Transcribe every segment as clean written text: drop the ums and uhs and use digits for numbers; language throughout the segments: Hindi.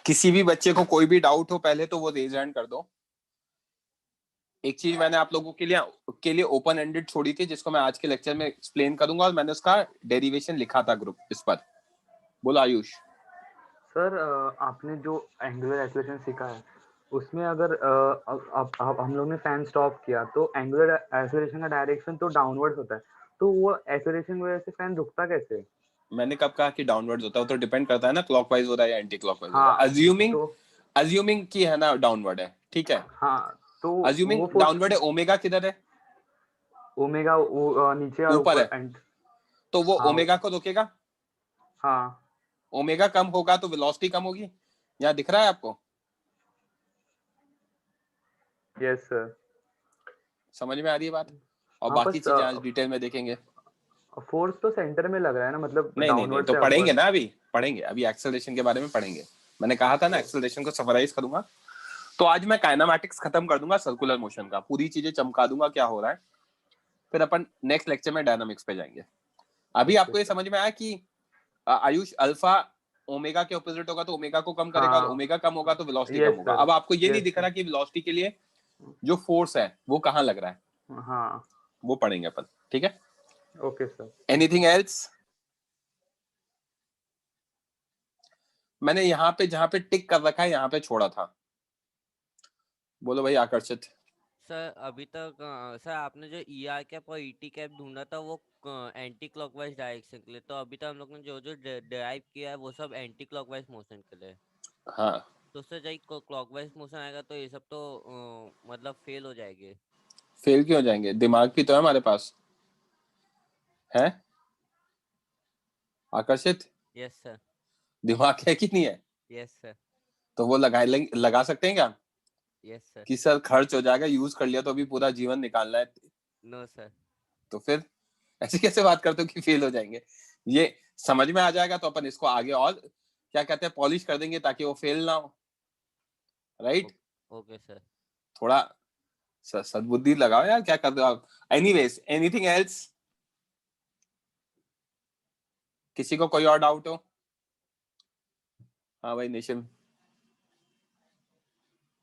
किसी भी बच्चे को कोई भी डाउट हो पहले तो वो रेज हैंड कर दो। एक चीज मैंने आप लोगों के लिए ओपन एंडेड छोड़ी थी, जिसको मैं आज के लेक्चर में एक्सप्लेन करूंगा, और मैंने उसका डेरिवेशन लिखा था ग्रुप इस पर। बोलो आयुष। सर आपने जो एंगुलर एक्सेलरेशन सीखा है उसमें अगर अब हम लोग ने फैन स्टॉप किया तो एंगुलर एक्सेलरेशन का डायरेक्शन तो डाउनवर्ड्स होता है, तो वो एक्सेलरेशन की वजह से फैन रुकता कैसे? मैंने कब कहा कि डाउनवर्ड्स होता है? वो तो डिपेंड करता है ना, क्लॉकवाइज हो रहा है या एंटी क्लॉकवाइज हो रहा है। हाँ अज्यूमिंग तो अज्यूमिंग की है ना डाउनवर्ड है, ठीक है। हाँ तो अज्यूमिंग वो फोर्स डाउनवर्ड है, ओमेगा किधर है? ओमेगा नीचे और ऊपर है, ऊपर एंड। तो वो हाँ ओमेगा को रोकेगा। हाँ ओमेगा कम होगा तो वेलोसिटी कम होगी। यहाँ दिख रहा है आपको? Yes sir. समझ में आ रही है बात? और हाँ बाकी बस चीजें आज डिटेल में देखेंगे। फोर्स तो सेंटर में लग रहा है ना, मतलब नहीं नहीं नहीं, डाउनवर्ड तो से पढ़ेंगे अपवर्ड। ना, अभी पढ़ेंगे, अभी एक्सेलरेशन के बारे में पढ़ेंगे। मैंने कहा था ना एक्सेलरेशन को समराइज करूंगा। तो आज मैं काइनेमैटिक्स खत्म कर दूंगा, सर्कुलर मोशन का पूरी चीजें चमका दूंगा क्या हो रहा है। फिर अपन नेक्स्ट लेक्चर में डायनामिक्स पे जाएंगे। अभी ओके आपको ये सर। समझ में आया कि आयुष अल्फा ओमेगा के ऑपोजिट होगा तो ओमेगा को कम करेगा, और हाँ ओमेगा कम होगा तो वेलोसिटी कम यस होगा। सर। अब आपको ये नहीं यस दिख सर। रहा कि वेलोसिटी के लिए जो फोर्स है वो कहाँ लग रहा है, हाँ वो पढ़ेंगे अपन, ठीक है। Okay sir. Anything else? मैंने यहाँ पे जहाँ पे टिक कर रखा है यहाँ पे छोड़ा था। बोलो भाई आकर्षित। सर अभी तक सर आपने जो ई आर कैप और ई टी कैप ढूंढा था वो एंटी क्लॉकवाइज डायरेक्शन के लिए, तो अभी तक हम लोग ने जो जो डिराइव किया है वो सब एंटी क्लॉकवाइज मोशन के लिए। हाँ, तो सर जब क्लॉकवाइज मोशन आएगा तो ये सब तो मतलब फेल हो जाएंगे। फेल क्यों हो जाएंगे? दिमाग भी तो है हमारे पास, है आकर्षित? Yes sir. दिमाग है कि नहीं है? Yes sir. तो वो लगा सकते हैं क्या यस सर। कि सर खर्च हो जाएगा, यूज कर लिया तो अभी पूरा जीवन निकालना है? No sir. तो फिर ऐसे कैसे बात करते हो कि फेल हो जाएंगे? ये समझ में आ जाएगा तो अपन इसको आगे और क्या कहते हैं पॉलिश कर देंगे ताकि वो फेल ना हो, राइट? Okay sir. थोड़ा सद्बुद्धि लगाओ यार, क्या कर रहे हो आप? Anyways, anything else? किसी को कोई और डाउट हो? हाँ भाई निशिम।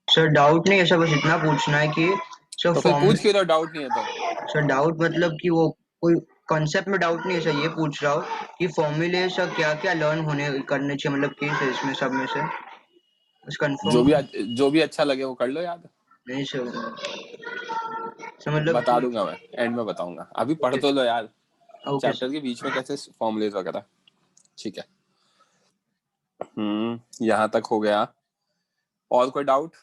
सर डाउट नहीं है सर, बस इतना पूछना है कि सर तो फिर फॉर्म पूछ क्यों रहे हो डाउट नहीं है तो? सर डाउट मतलब कि वो कोई कॉन्सेप्ट में डाउट नहीं है सर, ये पूछ रहा हूँ कि फॉर्मूले सर क्या क्या लर्न होने करने चाहिए, मतलब कि सर इसमें सब में से बस कंफर्म। जो भी अच्छा लगे वो कर लो याद। नहीं सर, सर मतलब बता कि दूंगा मैं, एंड में बताऊंगा, अभी पढ़ ओके तो लो यार। ओके चैप्टर के बीच में कैसे फॉर्मुलेज वगैरह, ठीक है। यहाँ तक हो गया। और कोई डाउट?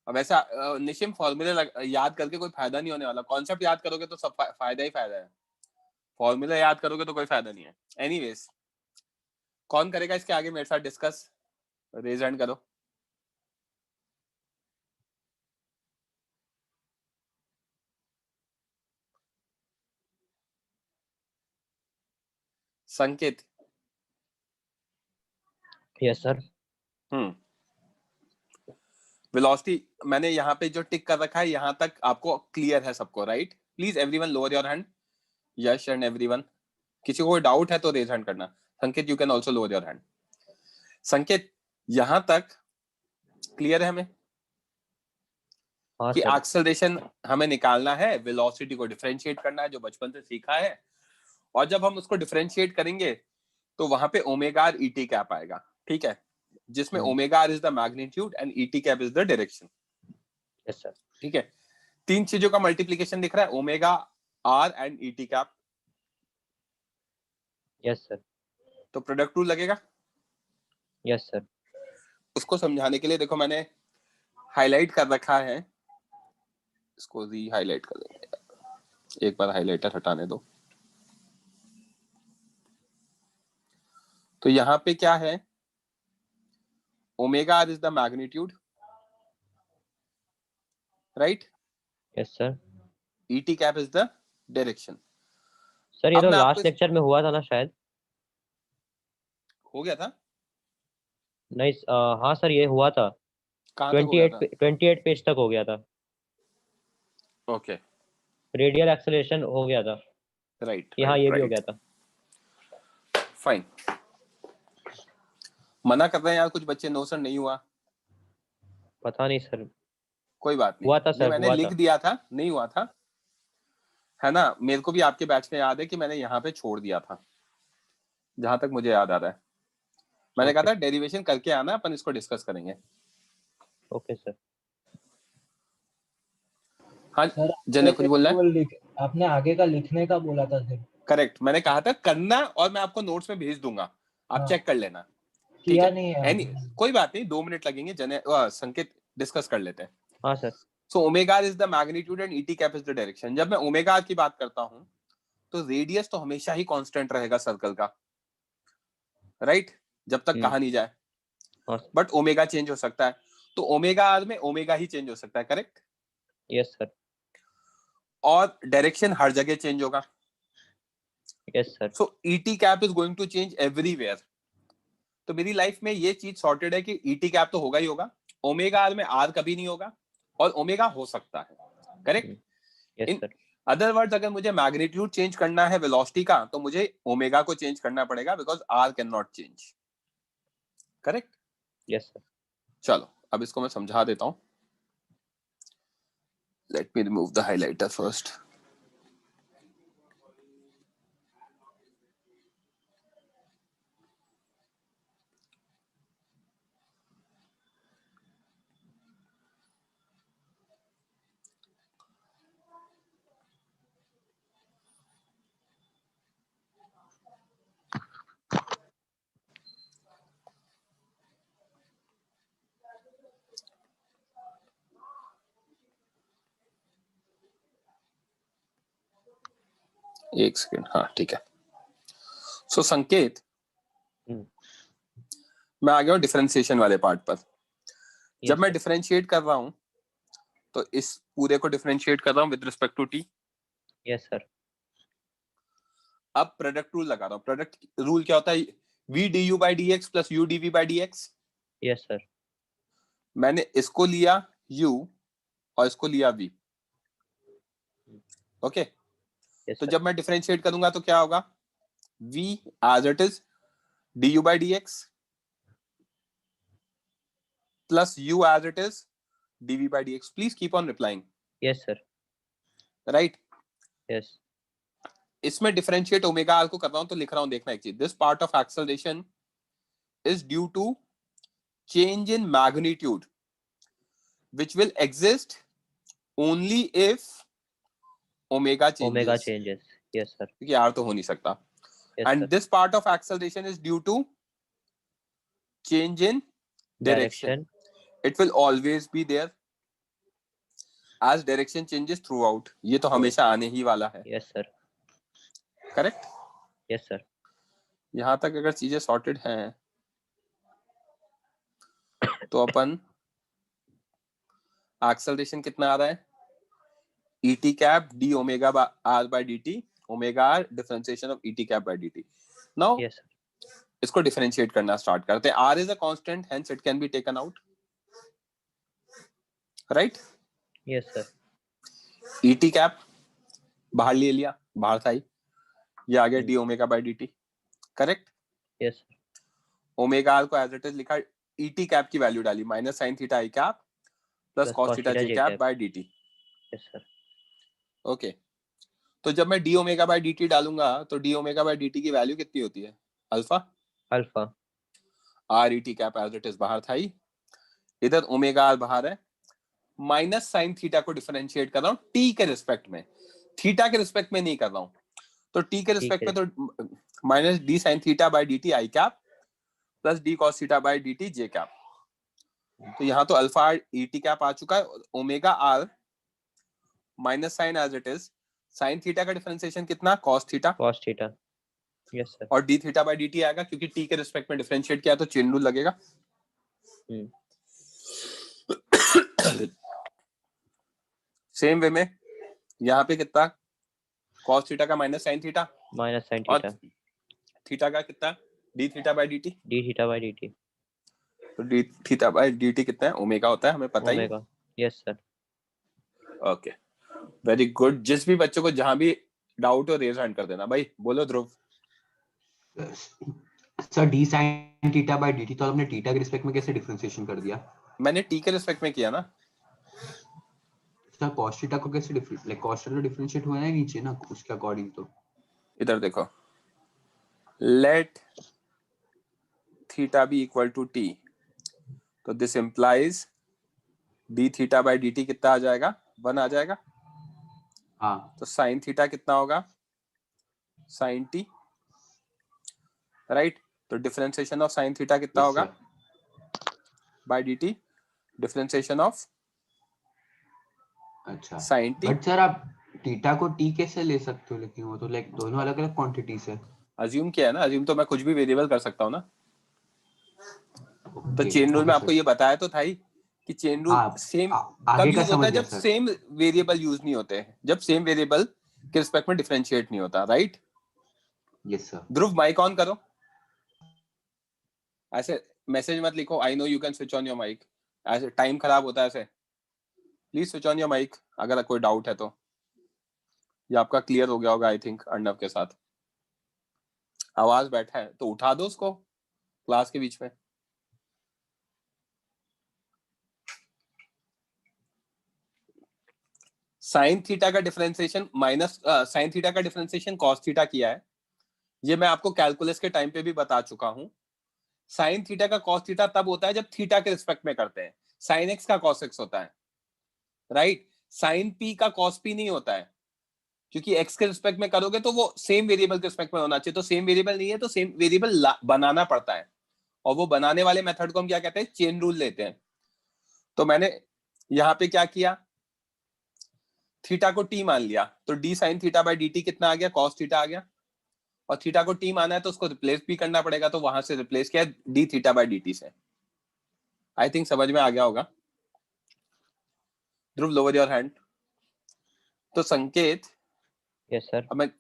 अब ऐसा निशिम फॉर्मूले याद करके कोई फायदा नहीं होने वाला। कॉन्सेप्ट याद करोगे तो सब फायदा ही फायदा है, फॉर्मूला याद करोगे तो कोई फायदा नहीं है। एनीवेज, कौन करेगा इसके आगे मेरे साथ डिस्कस? रेज हैंड करो। संकेत। Yes sir. वेलोसिटी मैंने यहाँ पे जो टिक कर रखा है यहाँ तक आपको क्लियर है सबको, right? Please everyone lower your hand. Yash and everyone. किसी को कोई डाउट है तो रेज हैंड करना। संकेत you can also lower your hand. संकेत यहां तक क्लियर है हमें हाँ कि सर। एक्सेलरेशन हमें निकालना है, वेलोसिटी को डिफरेंशिएट करना है जो बचपन से सीखा है, और जब हम उसको डिफरेंशिएट करेंगे तो वहां पे ओमेगा आर ईटी कैप आएगा, ठीक है, जिसमें omega R is the magnitude and ET cap is the direction. Yes sir. ठीक है, तीन चीजों का मल्टीप्लीकेशन दिख रहा है, omega R and ET cap. Yes sir. तो प्रोडक्ट रूल लगेगा। Yes sir. उसको समझाने के लिए देखो मैंने हाईलाइट कर रखा है, इसको री हाईलाइट कर देंगे, एक बार हाईलाइटर हटाने दो। तो यहां पे क्या है, omega R is the magnitude, right? Yes sir. ET cap is the direction. Sir ये अब तो मैं आपको लास्ट लेक्चर में हुआ था ना शायद? हो गया था? नहीं हाँ सर ये हुआ था। कहां तक हो गया था? 28 पेज तक हो गया था। ओके, रेडियल एक्सेलरेशन हो गया था। राइट यहाँ राइट ये भी हो राइट, गया था। फाइन। मना कर रहे हैं यार कुछ बच्चे, नो सर नहीं हुआ। पता नहीं सर, कोई बात नहीं, हुआ था ये सर, मैंने हुआ लिख था। दिया था, नहीं हुआ था, है ना। मेरे को भी आपके बैच में याद है कि मैंने यहाँ पे छोड़ दिया था, जहां तक मुझे याद आ रहा है। मैंने कहा ओके था डेरिवेशन करके आना, अपन इसको डिस्कस करेंगे। Okay sir. हाँ सर जने कुछ बोलना है? आपने आगे का लिखने का बोला था सर। करेक्ट, मैंने कहा था करना, और मैं आपको नोट्स में भेज दूंगा, आप हाँ। चेक कर लेना। ठीक किया है, नहीं है एनी कोई बात नहीं, 2 मिनट लगेंगे। संकेत डिस्कस कर लेते हैं। हाँ sir. So omega is the magnitude and ET cap is the direction. जब मैं ओमेगा की बात करता हूं तो रेडियस तो हमेशा ही कांस्टेंट रहेगा सर्कल का, राइट, जब तक कहा नहीं जाए। हाँ सर। बट ओमेगा चेंज हो सकता है, तो ओमेगा आर में ओमेगा ही चेंज हो सकता है, करेक्ट। Yes sir. और डायरेक्शन हर जगह चेंज होगा। Yes sir. So ET cap is going to change everywhere. तो मेरी लाइफ में ये चीज सॉर्टेड है कि ईटी कैप तो होगा ही होगा, ओमेगा आर में आर कभी नहीं होगा, और ओमेगा हो सकता है, correct. Yes in sir. Other words, अगर मुझे मैग्नीट्यूड चेंज करना है वेलोसिटी का, तो मुझे ओमेगा को चेंज करना पड़ेगा, because R can not change, correct. Yes sir. चलो अब इसको मैं समझा देता हूं। Let me remove the highlighter first. एक सेकेंड, हाँ ठीक है। सो संकेत, मैं आ गया हूँ डिफरेंशिएशन वाले पार्ट पर। जब मैं डिफरेंशिएट कर रहा हूं तो इस पूरे को डिफरेंशिएट कर रहा हूं with respect to T. Yes sir. अब प्रोडक्ट रूल लगा रहा हूं। प्रोडक्ट रूल क्या होता है? v du by dx plus u dv by dx। Yes sir. मैंने इसको लिया u और इसको लिया v, ओके। यस तो सर। जब मैं डिफरेंशिएट करूंगा तो क्या होगा? v as it is du by dx plus u as it is dv by dx. Please keep on replying. Yes sir. Right. Yes. इसमें डिफरेंशिएट ओमेगा आर को कर रहा हूं तो लिख रहा हूं, देखना एक चीज, this part of acceleration is due to change in magnitude which will exist only if omega changes. Omega changes. Yes sir. क्योंकि r तो हो नहीं सकता। Yes And sir. this part of acceleration is due to change in direction. It will always be there as direction changes throughout. ये तो हमेशा आने ही वाला है, yes sir. Correct. Yes sir. यहां तक अगर चीजें सॉर्टेड हैं तो अपन एक्सेलरेशन कितना आ रहा है? et cap d omega by r by dt, omega r differentiation of et cap by dt. Now yes sir. इसको डिफरेंशिएट करना स्टार्ट करते हैं। r is a constant, hence it can be taken out, right? Yes sir. et cap बाहर ले लिया, बाहर था ही, ये आ गया d omega by dt, correct. Yes sir. Omega r को एज इट इज लिखा, et cap की वैल्यू डाली minus sine theta i cap plus cos theta j cap by dt। Yes sir. Okay, तो जब मैं d ओमेगा by dt डालूंगा तो d ओमेगा by dt की वैल्यू कितनी होती है? Alpha. Alpha. r et cap as it is बाहर था ही, इधर ओमेगा r बाहर है, माइनस साइन थीटा को डिफरेंशिएट कर रहा हूं t के रिस्पेक्ट में, थीटा के रिस्पेक्ट में नहीं कर रहा हूं। तो t के रिस्पेक्ट में तो minus d sine theta by dt i cap plus d cos theta by dt j cap. तो यहाँ तो अल्फा et कैप आ चुका है, omega r minus sine as it is, sine theta का डिफरेंशिएशन कितना? cos theta. cos theta. Yes sir. और d थीटा बाय dt आएगा, क्योंकि t के रिस्पेक्ट में डिफरेंशिएट किया तो चेन रूल लगेगा। सेम वे में यहाँ पे कितना? cos थीटा का minus sine theta, minus sine और थीटा। थीटा का कितना? d theta by dt। D theta by dt। तो d थीटा बाय dt कितना है? ओमेगा होता है, हमें पता ही है। Omega. Yes sir. Okay, very good. जिस भी बच्चों को जहां भी डाउट हो रेज हैंड कर देना। भाई बोलो Dhruv. Sir D sine theta by dt, तो आपने थीटा के रिस्पेक्ट में कैसे डिफरेंशिएशन कर दिया? मैंने टी के रिस्पेक्ट में किया ना। सर cos थीटा को कैसे cos थीटा डिफरेंशिएट हुआ है नीचे ना उसके अकॉर्डिंग, तो इधर देखो, let theta be equal to T, तो this implies D theta by D T कितना आ जाएगा, 1 आ जाएगा। हाँ तो साइन थीटा कितना होगा, साइन टी, राइट। तो डिफरेंशिएशन ऑफ साइन थीटा कितना yes, होगा, sir. By D T, differentiation of अच्छा साइन टी। बट सर आप थीटा को t कैसे ले सकते हो, लेकिन वो तो दोनों अलग अलग क्वांटिटीज है। अज्यूम किया है ना, अज्यूम तो मैं कुछ भी वेरिएबल कर सकता हूँ ना। तो ओके चेन रूल ओके में आपको सर। ये बताया तो था ही कि चेन रूल हाँ सेम आगे कब का यूज होता समझ है, गया जब सर। सेम वेरिएबल यूज नहीं होते हैं, जब सेम वेरिएबल के रिस्पेक्ट में डिफरेंशिएट नहीं होता, right. Yes sir. Dhruv mic on करो, ऐसे मैसेज मत लिखो, I know you can switch on your mic, ऐसे टाइम खराब होता है ऐसे। Please switch on your mic अगर कोई डाउट है तो। ये आपका क्लियर हो गया होगा आई थिंक अर्णव के साथ। आवाज बैठा है तो उठा दो उसको क्लास के बीच में। साइन थीटा का डिफरेंशिएशन माइनस साइन थीटा का डिफरेंशिएशन कॉस थीटा किया है, ये मैं आपको कैलकुलस के टाइम पे भी बता चुका हूं। साइन थीटा का कॉस थीटा तब होता है जब थीटा के रिस्पेक्ट में करते हैं, साइन एक्स का कॉस एक्स होता है, राइट। साइन पी का कॉस पी नहीं होता है, क्योंकि एक्स के रिस्पेक्ट में करोगे तो वो सेम वेरिएबल के रिस्पेक्ट में होना चाहिए, तो सेम वेरिएबल नहीं है तो सेम वेरिएबल बनाना पड़ता है, और वो बनाने वाले मेथड को हम क्या कहते हैं, चेन रूल लेते हैं। तो मैंने यहां पे क्या किया, थीटा को टी मान लिया, तो D sine theta by D T कितना आ गया, कॉस थीटा आ गया। और थीटा को टी माना है तो उसको रिप्लेस भी करना पड़ेगा, तो वहां से रिप्लेस किया D theta by D T से। आई थिंक समझ में आ गया होगा। ध्रुव लोअर योर हैंड। तो संकेत, यस सर। अब मैं,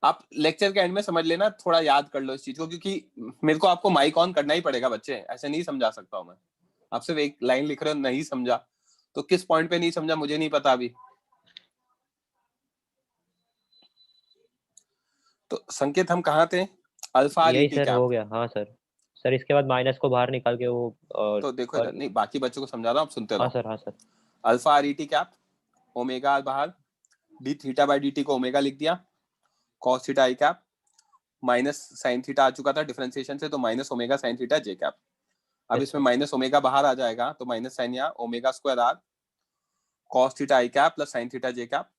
आप लेक्चर के एंड में समझ लेना, थोड़ा याद कर लो इस चीज को, क्योंकि मेरे को आपको माइक ऑन करना ही पड़ेगा बच्चे, ऐसे नहीं समझा सकता हूं मैं। आप सिर्फ एक लाइन लिख रहे हो नहीं समझा, तो किस पॉइंट पे नहीं समझा मुझे नहीं पता अभी। तो संकेत हम कहाँ थे, अल्फा आर यही ईटी सर कैप। हो गया, हाँ सर। सर इसके बाद माइनस को बाहर निकाल के वो तो देखो और इधर, नहीं बाकी बच्चों को समझा रहा हूँ, आप सुनते हाँ रहो। सर, हाँ sir. Alpha R ET cap, omega R बाहर, D theta by D T को ओमेगा लिख दिया, cos theta I cap, minus sine theta आ चुका था डिफरेंशिएशन से, तो minus omega sine theta J cap. अब Yes, इसमें sir. माइनस ओमेगा बाहर आ जाएगा, तो माइनस साइन यहाँ omega square R cos theta I cap plus sine theta J cap,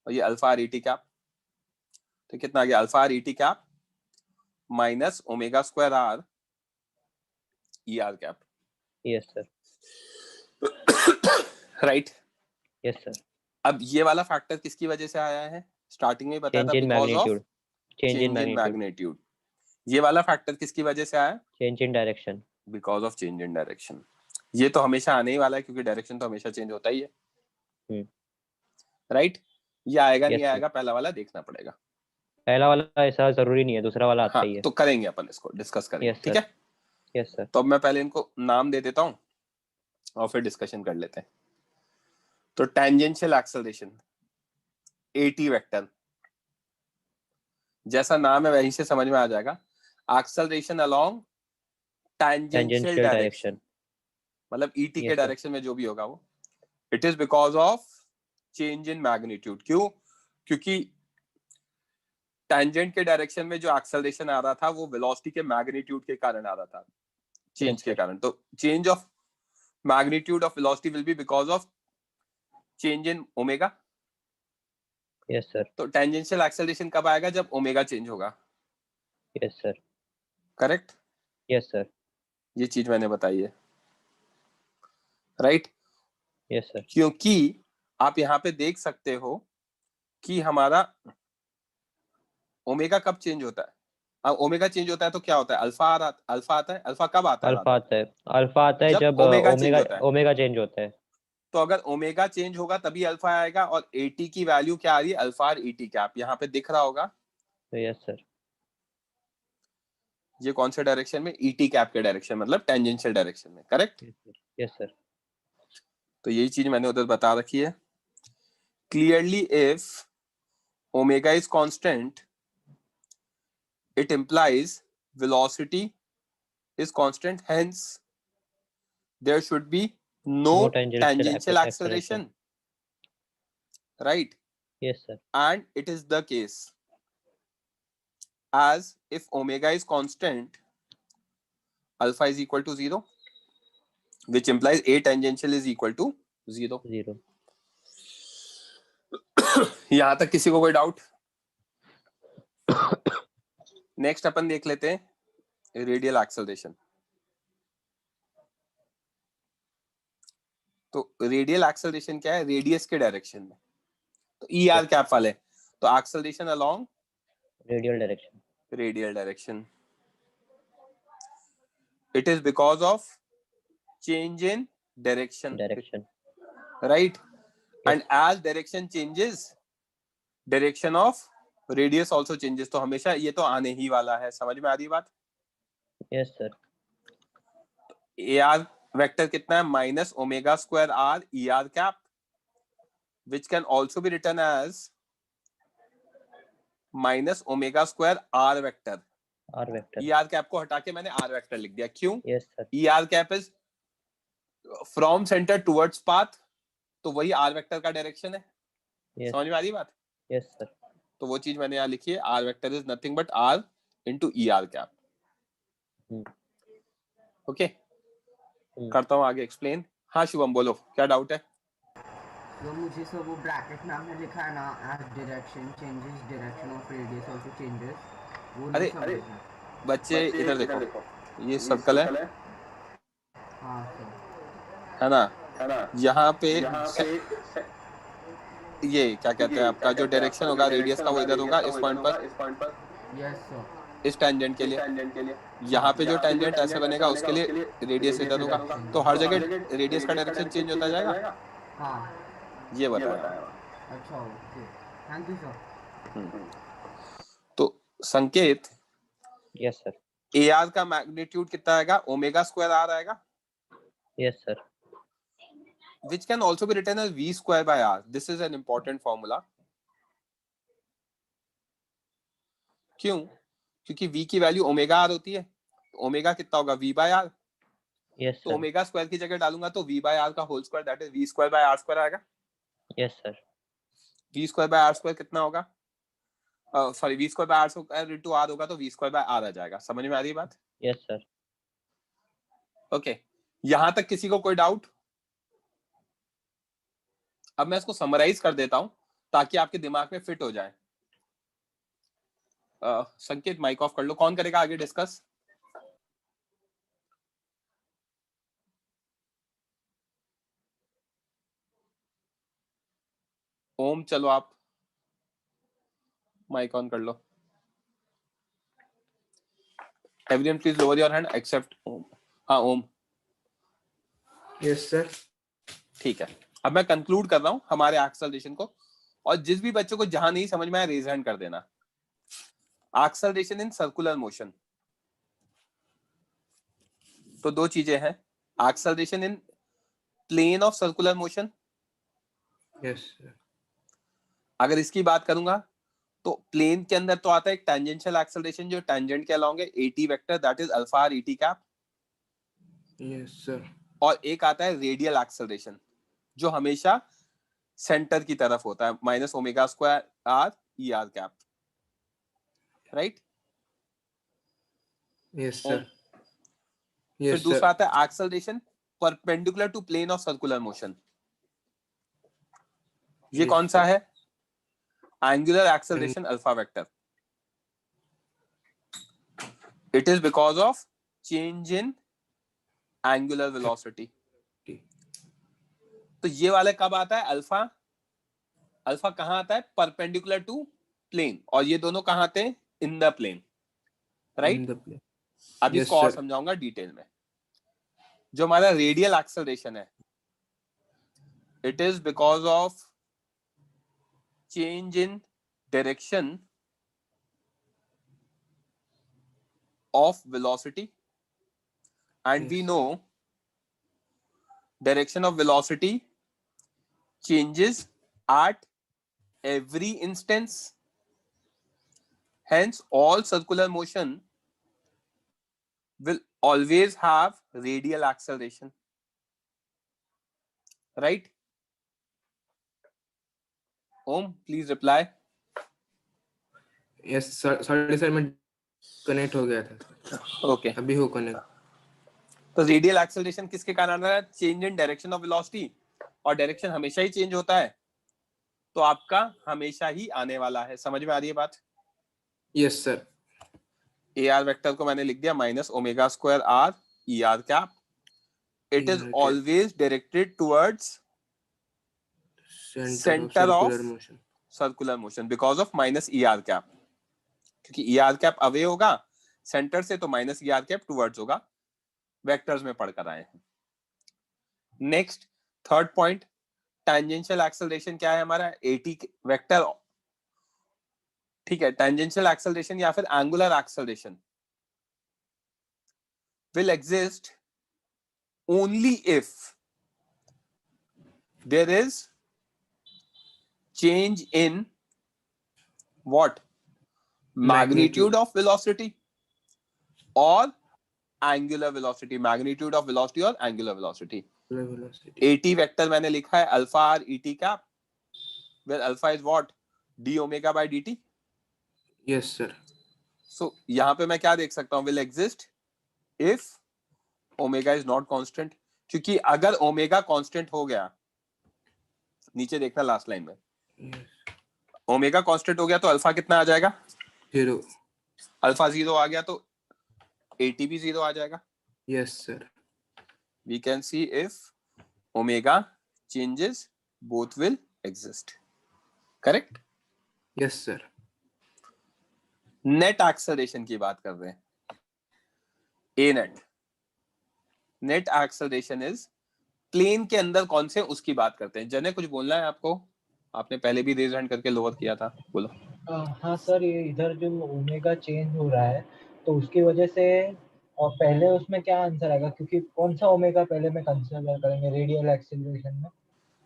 और ये अल्फा आर ईटी कैप। तो कितना आ गया, alpha R ET cap minus omega square R E R cap, Yes, sir. Right. Yes, sir. अब ये वाला फैक्टर किसकी वजह से आया है, स्टार्टिंग में बताया था, Change in because of magnitude. Change in change in magnitude. Magnitude. ये वाला फैक्टर किसकी वजह से आया, Change in direction. Because of change in direction. ये तो हमेशा आने ही वाला है, क्योंकि डायरेक्शन तो हमेशा चेंज होता ही है, राइट। ये आएगा Yes, नहीं sir. आएगा पहला वाला देखना पड़ेगा। पहला वाला ऐसा जरूरी नहीं है, दूसरा वाला आता हाँ ही है। तो करेंगे अपन, इसको डिस्कस करेंगे, Yes, ठीक sir. है। Yes, sir. तो अब मैं पहले इनको नाम दे देता हूँ और फिर डिस्कशन कर लेते हैं। तो टेंजेंशियल एक्सेलरेशन, एटी वेक्टर, जैसा नाम है वहीं से समझ में आ जाएगा, acceleration along tangential Tangential direction, direction. मतलब ईटी के Yes, sir. डायरेक्शन में जो भी होगा वो। It is because of change in magnitude. क्यों, क्योंकि टेंजेंट के डायरेक्शन में जो एक्सेलरेशन आ रहा था वो वेलोसिटी के मैग्नीट्यूड के कारण आ रहा था, चेंज Yes, के sir. कारण। तो change of magnitude of velocity will be because of change in omega. Yes, sir. तो टेंजेंशियल एक्सेलरेशन कब आएगा, जब ओमेगा चेंज होगा, Yes, sir. Correct. Yes, sir. ये चीज मैंने बताई है, राइट। Yes, sir. क्योंकि आप यहाँ पे देख सकते हो कि हमारा ओमेगा कब चेंज होता है, अब ओमेगा चेंज होता है तो क्या होता है, अल्फा आता है। अल्फा कब आता है, अल्फा आता है, अल्फा आता है जब जब ओमेगा चेंज ओमेगा होता है। ओमेगा चेंज होता है। तो अगर ओमेगा चेंज होगा तभी अल्फा आएगा, और एटी की वैल्यू क्या आ रही है, अल्फा आर ईटी कैप, यहाँ पे दिख रहा होगा। तो यस सर। ये कौन से डायरेक्शन में, ईटी कैप के डायरेक्शन, मतलब टेंजेंशियल डायरेक्शन में, करेक्ट। Yes sir. तो यही चीज मैंने उधर बता रखी है clearly. If omega is constant it implies velocity is constant, hence there should be no No tangential tangential acceleration. acceleration, right? Yes, sir. And it is the case, as if omega is constant, alpha is equal to 0, which implies a tangential is equal to 0. 0. यहां तक किसी को कोई डाउट? नेक्स्ट अपन देख लेते हैं रेडियल एक्सेलरेशन। तो रेडियल एक्सेलरेशन क्या है? रेडियस के डायरेक्शन में। तो ई आर कैप वाले, तो acceleration along Radial direction. radial direction. It is because of change in direction, Direction. right? And as direction changes, direction of radius also changes. तो हमेशा ये तो आने ही वाला है, समझ में आ रही बात? Yes, sir. A R vector कितना है? Minus omega square R E R cap, which can also be written as minus omega square R vector. R vector. E R cap को हटा के मैंने आर वेक्टर लिख दिया। क्यों? Yes, sir. E R cap is from centre towards path, तो वही आर वेक्टर का डायरेक्शन है। Yes. समझ में आ रही बात? Yes, sir. तो वो चीज मैंने यहाँ लिखी है, R vector is nothing but R into E R cap. Okay, करता हूँ आगे एक्सप्लेन। हाँ शुभम बोलो, क्या डाउट है? तो मुझे सब वो ब्रैकेट में आपने लिखा है ना, as direction changes direction of radius also changes, वो नहीं समझ में। बच्चे इधर देखो, ये सर्कल है, हाँ सर। है ना? यहाँ पे ये क्या कहते हैं, आपका जो डायरेक्शन होगा रेडियस का वो इधर होगा, इस पॉइंट पर। Yes sir. इस टेंजेंट के लिए यहाँ पे जो टेंजेंट ऐसे बनेगा उसके लिए रेडियस इधर होगा। तो हर जगह रेडियस का डायरेक्शन चेंज होता जाएगा। हाँ ये बताया। अच्छा, ओके, थैंक यू सर। तो संकेत, Yes, sir. ए आर का मैग्नीट्यूड कितना आएगा? ओमेगा स्क्वायर आर आएगा, Yes, sir. which can also be written as v square by r. This is an important formula. क्यों? क्योंकि v की वैल्यू ओमेगा आर होती है। ओमेगा कितना होगा? v by r। Yes, तो sir. ओमेगा स्क्वायर की जगह डालूंगा तो v by r का whole square, that is v square by r square आएगा। Yes, sir. v square by r square कितना होगा? Sorry, v square by r square into r होगा, तो v स्क्वायर by r आ जाएगा। समझ में आ रही है बात? Yes, sir. ओके, यहां तक किसी को कोई डाउट? अब मैं इसको समराइज कर देता हूं ताकि आपके दिमाग में फिट हो जाए। संकेत माइक ऑफ कर लो। कौन करेगा आगे डिस्कस? ओम, चलो आप माइक ऑन कर लो। Everyone please lower your hand except Om. हाँ ओम। Yes sir. ठीक है, अब मैं कंक्लूड कर रहा हूं हमारे एक्सेलरेशन को, और जिस भी बच्चों को जहां नहीं समझ में आया रेज हैंड कर देना। एक्सेलरेशन इन सर्कुलर मोशन, तो दो चीजें हैं, acceleration in plane of circular motion. Yes sir. अगर इसकी बात करूंगा तो प्लेन के अंदर तो आता है एक टेंजेंशियल एक्सेलरेशन जो टेंजेंट के अलोंग है, AT vector, that is alpha R ET cap. Yes sir. और एक आता है रेडियल एक्सेलरेशन जो हमेशा सेंटर की तरफ होता है, minus omega square R E R cap, right? Yes sir. फिर दूसरा आता है acceleration perpendicular to plane of circular motion. ये कौन सा है? Angular acceleration alpha vector. It is because of change in angular velocity. तो ये वाला कब आता है? अल्फा। अल्फा कहां आता है? परपेंडिकुलर टू प्लेन, और ये दोनों कहां आते हैं? In the plane, right? अब इसको और समझाऊंगा डिटेल में। जो हमारा रेडियल एक्सेलरेशन है, it is because of change in direction of velocity, and we know direction of velocity changes at every instance, Hence, all circular motion will always have radial acceleration. Right? Om, please reply. Yes sir, sorry sir, मैं कनेक्ट हो गया था. Okay. अभी हो कनेक्ट. तो रेडियल एक्सेलरेशन किसके कारण आ रहा है? Change in direction of velocity, और डायरेक्शन हमेशा ही चेंज होता है, तो आपका हमेशा ही आने वाला है. समझ में आ रही है बात? Yes sir. A R vector को मैंने लिख दिया minus omega square R E R cap. It is always directed towards centre of circular motion because of minus E R cap, क्योंकि ई आर कैप अवे होगा सेंटर से, तो माइनस ई आर कैप टुवर्ड्स होगा. वेक्टर्स में पढ़कर आए हैं. Next third point, tangential acceleration क्या है हमारा? Eighty vector. ठीक है, टेंजेंशियल एक्सेलरेशन या फिर angular acceleration will exist only if there is change in what? Magnitude of velocity or angular velocity. Magnitude of velocity or angular velocity. AT vector मैंने लिखा है alpha R ET cap, where alpha is what? d omega by dt. Yes sir. So यहाँ पे मैं क्या देख सकता हूँ? will exist if omega is not constant. क्योंकि अगर ओमेगा कांस्टेंट हो गया, नीचे देखना लास्ट लाइन में, ओमेगा कांस्टेंट हो गया तो अल्फा कितना आ जाएगा? 0. अल्फा 0 आ गया तो एटी भी 0 आ जाएगा. Yes sir. We can see if omega changes both will exist. Correct? Yes sir. Net acceleration की बात कर रहे हैं. A net acceleration is plane के अंदर कौन से, उसकी बात करते हैं. जने कुछ बोलना है आपको? आपने पहले भी रेज हैंड करके लोअर किया था, बोलो. हाँ सर, ये इधर जो ओमेगा चेंज हो रहा है तो उसकी वजह से, और पहले उसमें क्या आंसर आएगा? क्योंकि कौन सा ओमेगा पहले में कंसीडर करेंगे रेडियल एक्सेलरेशन में?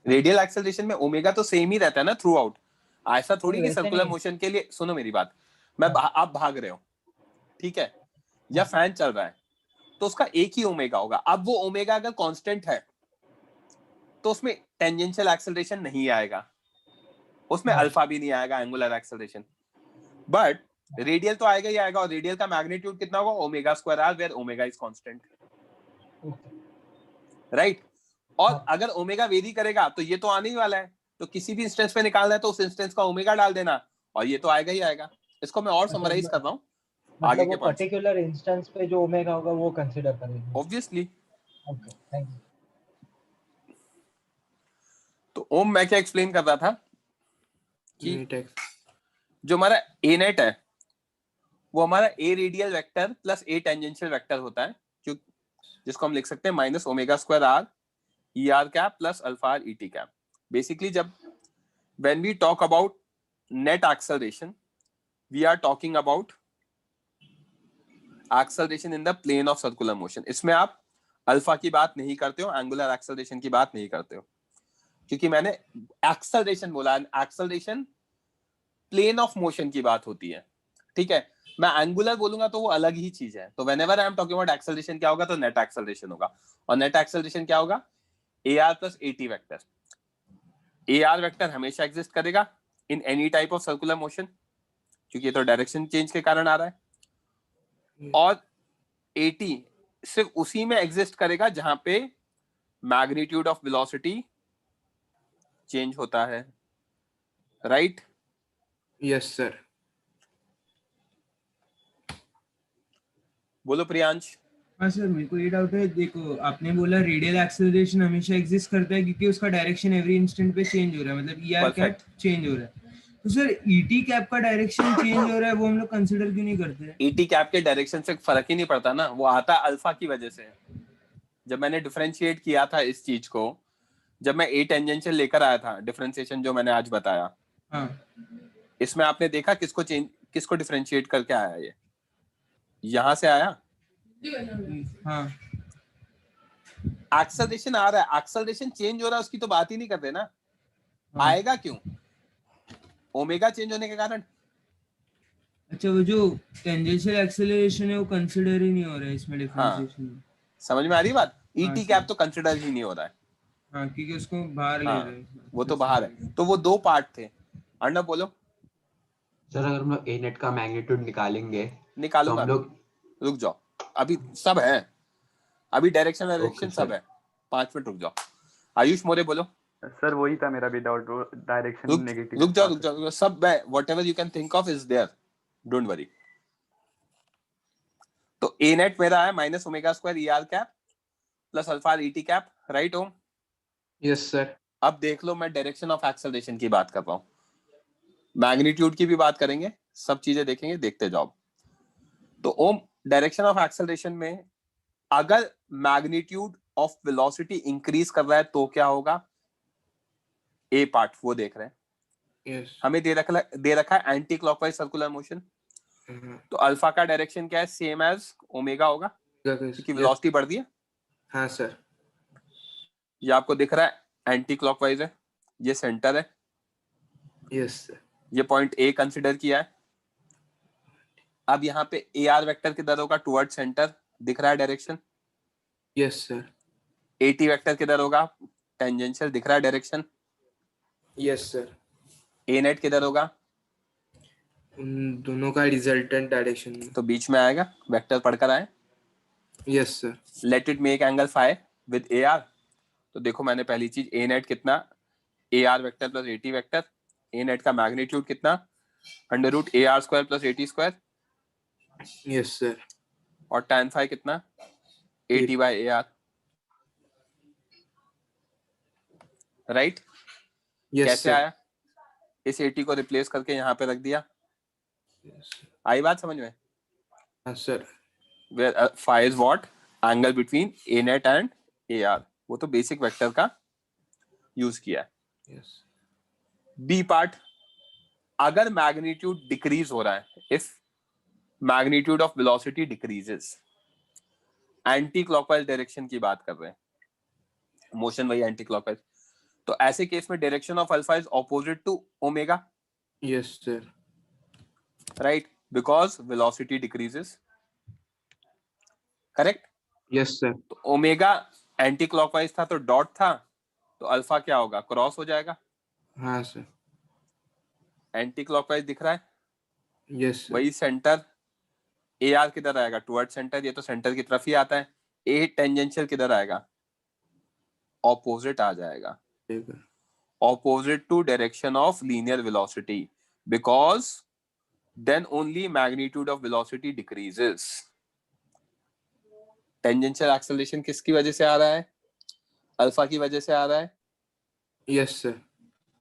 रेडियल एक्सेलरेशन में ओमेगा तो सेम ही रहता है ना थ्रू आउट. ऐसा थोड़ी कि वैसे सर्कुलर नहीं. मोशन के लिए, सुनो मेरी बात, मैं आप भाग रहे हो, ठीक है, या फैन चल रहा है, तो उसका एक ही ओमेगा होगा. अब वो ओमेगा अगर कांस्टेंट है तो उसमें टेंजेंशियल एक्सेलरेशन नहीं आएगा, उसमें अल्फा भी नहीं आएगा, एंगुलर एक्सेलरेशन. बट रेडियल तो आएगा ही आएगा, और रेडियल का मैग्नीट्यूड कितना होगा? Omega square R, where omega is constant. Right? और अगर ओमेगा वेरी करेगा तो ये तो आने ही वाला है, तो किसी भी इंस्टेंस पे निकालना है तो उस इंस्टेंस का ओमेगा डाल देना, और ये तो आएगा ही आएगा. इसको मैं और समराइज कर रहा हूँ आगे के पॉइंट्स. पर्टिकुलर इंस्टेंस पे जो ओमेगा होगा वो कंसीडर करेंगे. ऑब्वियसली. Okay, thank you. तो ओम, मैं क्या एक्सप्लेन कर रहा था कि जो हमारा ए नेट है वो हमारा A radial vector plus A tangential vector होता है, जो जिसको हम लिख सकते हैं minus omega square R E R cap plus alpha R E T cap. Basically जब when we talk about net acceleration, we are talking about acceleration in the plane of circular motion. इसमें आप अल्फा की बात नहीं करते हो, एंगुलर एक्सेलरेशन की बात नहीं करते हो, क्योंकि मैंने एक्सेलरेशन बोला. एक्सेलरेशन प्लेन ऑफ मोशन की बात होती है, ठीक है. मैं एंगुलर बोलूंगा तो वो अलग ही चीज है. तो whenever I am talking about acceleration क्या होगा? तो नेट एक्सेलरेशन होगा. और नेट एक्सेलरेशन क्या होगा? A R plus A T vector. A R vector हमेशा एग्जिस्ट करेगा in any type of circular motion, क्योंकि ये तो डायरेक्शन चेंज के कारण आ रहा है. और ए टी सिर्फ उसी में एग्जिस्ट करेगा जहां पे मैग्नीट्यूड ऑफ वेलोसिटी चेंज होता है. राइट? Yes sir. बोलो प्रियांश. हाँ सर, मेरे को ये डाउट है. देखो, आपने बोला रेडियल एक्सेलरेशन हमेशा एग्जिस्ट करता है क्योंकि उसका डायरेक्शन एवरी इंस्टेंट पे चेंज हो रहा है, मतलब ई आर कैप चेंज हो रहा है. तो सर ईटी कैप का डायरेक्शन चेंज हो रहा है, वो हम लोग कंसीडर क्यों नहीं करते? ईटी कैप के डायरेक्शन से फर्क ही नहीं पड़ता ना, वो आता है अल्फा की वजह से. जब मैंने डिफरेंशिएट किया था इस चीज को, जब मैं ए टेंजेंशियल लेकर आया था, डिफरेंशिएशन जो मैंने आज बताया, इसमें आपने देखा किसको डिफरेंशिएट करके आया? ये यहां से आया. हाँ. एक्सेलरेशन आ रहा है, एक्सेलरेशन चेंज हो रहा है, उसकी तो बात ही नहीं करते ना. आएगा क्यों? ओमेगा चेंज होने के कारण. अच्छा, वो जो टेंजेंशियल एक्सेलरेशन है वो कंसीडर ही नहीं हो रहा है इसमें डिफरेंशिएशन में। समझ में आ रही बात? हाँ ईटी सर, कैप तो कंसिडर ही नहीं हो रहा है। हाँ क्योंकि उसको बाहर ले रहे हाँ हैं। वो अच्छा तो बाहर सर, है। तो वो दो पार्ट थे। अर्णव बोलो। सर अगर हम लोग ए नेट का मैग्नीट्यूड निकालेंगे तो निकालूंगा हम अभी, लोग रुक जाओ, अभी सब है, अभी डायरेक्शन ओके डायरेक्शन सब सर। है, 5 मिनट रुक जाओ। आयुष मोरे बोलो। सर वही था मेरा भी डाउट, वो डायरेक्शन रुक नेगेटिव रुक जाओ, पॉजिटिव। सब whatever you can think of is there, don't worry. तो ए नेट मेरा है minus omega square E R cap plus alpha E T cap, right Om? Yes sir. अब देख लो, मैं डायरेक्शन ऑफ एक्सेलरेशन की बात कर रहा हूँ, मैग्नीट्यूड की भी बात करेंगे, सब चीजें देखेंगे, देखते जाओ। तो ओम, डायरेक्शन ऑफ एक्सेलरेशन में अगर मैग्नीट्यूड ऑफ वेलोसिटी इंक्रीज कर रहा है तो क्या होगा? ए पार्ट वो देख रहे हैं। यस। हमें दे रखा है एंटी क्लॉकवाइज सर्कुलर मोशन। तो अल्फा का डायरेक्शन क्या है? सेम एज ओमेगा होगा, क्योंकि वेलोसिटी बढ़ रही है। हाँ सर। ये आपको दिख रहा है एंटी क्लॉकवाइज है, ये सेंटर है। Yes sir. ये पॉइंट ए कंसिडर किया है। अब यहाँ पे ए आर वेक्टर किधर होगा? टुवर्ड सेंटर, दिख रहा है direction. Yes sir. A T vector किधर होगा? टेंजेंशियल, दिख रहा है direction. Yes sir. A net किधर होगा? उन दोनों का रिजल्टेंट डायरेक्शन में। तो बीच में आएगा, वेक्टर पढ़कर आए। Yes sir. Let it make angle phi with A R. तो देखो मैंने पहली चीज, ए नेट कितना? A R vector plus A T vector. A net का मैग्नीट्यूड कितना? Under root A R square plus A T square. Yes sir. और tan फाई कितना? A T by A R, right? Yes कैसे सर। आया? इस ए टी को रिप्लेस करके यहाँ पे रख दिया। आई बात समझ में? हाँ sir. where phi is what? Angle between a net and a r। वो तो बेसिक वेक्टर का यूज किया है। यस। बी पार्ट, अगर मैग्नीट्यूड डिक्रीज हो रहा है, if magnitude of velocity decreases, anti clockwise direction की बात कर रहे हैं, मोशन वही एंटी क्लॉकवाइज, तो ऐसे केस में direction of alpha is opposite to omega, yes sir. Right? Because velocity decreases, correct? Yes sir. तो ओमेगा एंटी क्लॉकवाइज था तो डॉट था, तो अल्फा क्या होगा? क्रॉस हो जाएगा। हाँ सर। एंटी क्लॉकवाइज दिख रहा है, यस सर। वही सेंटर। ए आर किधर आएगा? टुवर्ड सेंटर, ये तो सेंटर की तरफ ही आता है। ए टेंजेंशियल किधर आएगा? ऑपोजिट आ जाएगा, opposite to direction of linear velocity, because then only magnitude of velocity decreases. Tangential acceleration किसकी वजह से आ रहा है? अल्फा की वजह से आ रहा है। Yes sir.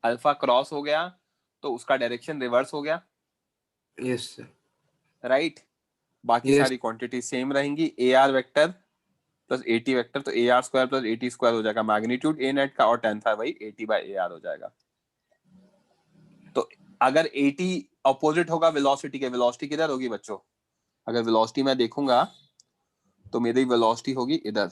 अल्फा क्रॉस हो गया तो उसका डायरेक्शन रिवर्स हो गया, यस सर। राइट? बाकी Yes. सारी क्वांटिटी सेम रहेंगी। A R vector plus A T vector, तो A R square plus A T square हो जाएगा मैग्नीट्यूड ए नेट का, और tan था वही ए टी बाई ए आर हो जाएगा। तो अगर ए टी अपोजिट होगा वेलोसिटी के, वेलोसिटी किधर होगी बच्चों? अगर वेलोसिटी मैं देखूंगा तो मेरी वेलोसिटी होगी इधर,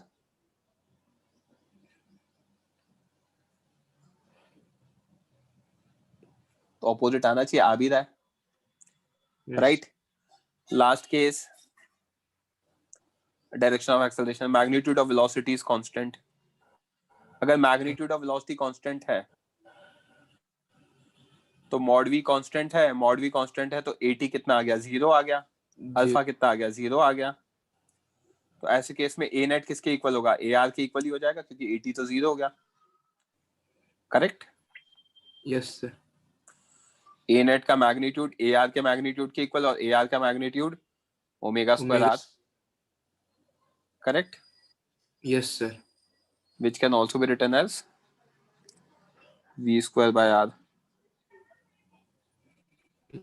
तो अपोजिट आना चाहिए, आ भी रहा है, right? Last case, direction of acceleration, magnitude of velocity is constant. अगर मैग्नीट्यूड ऑफ वेलोसिटी कांस्टेंट है तो मॉड वी कांस्टेंट है, मॉड वी कांस्टेंट है तो एटी कितना आ गया? 0 आ गया। अल्फा कितना आ गया? 0 आ गया। तो ऐसे केस में ए नेट किसके इक्वल होगा? ए आर के इक्वल ही हो जाएगा, क्योंकि एटी तो 0 हो गया, correct? Yes sir. A net का मैग्नीट्यूड ए आर के मैग्नीट्यूड के इक्वल, और ए आर का magnitude omega square R, correct? Yes sir. which can also be written as v square by r,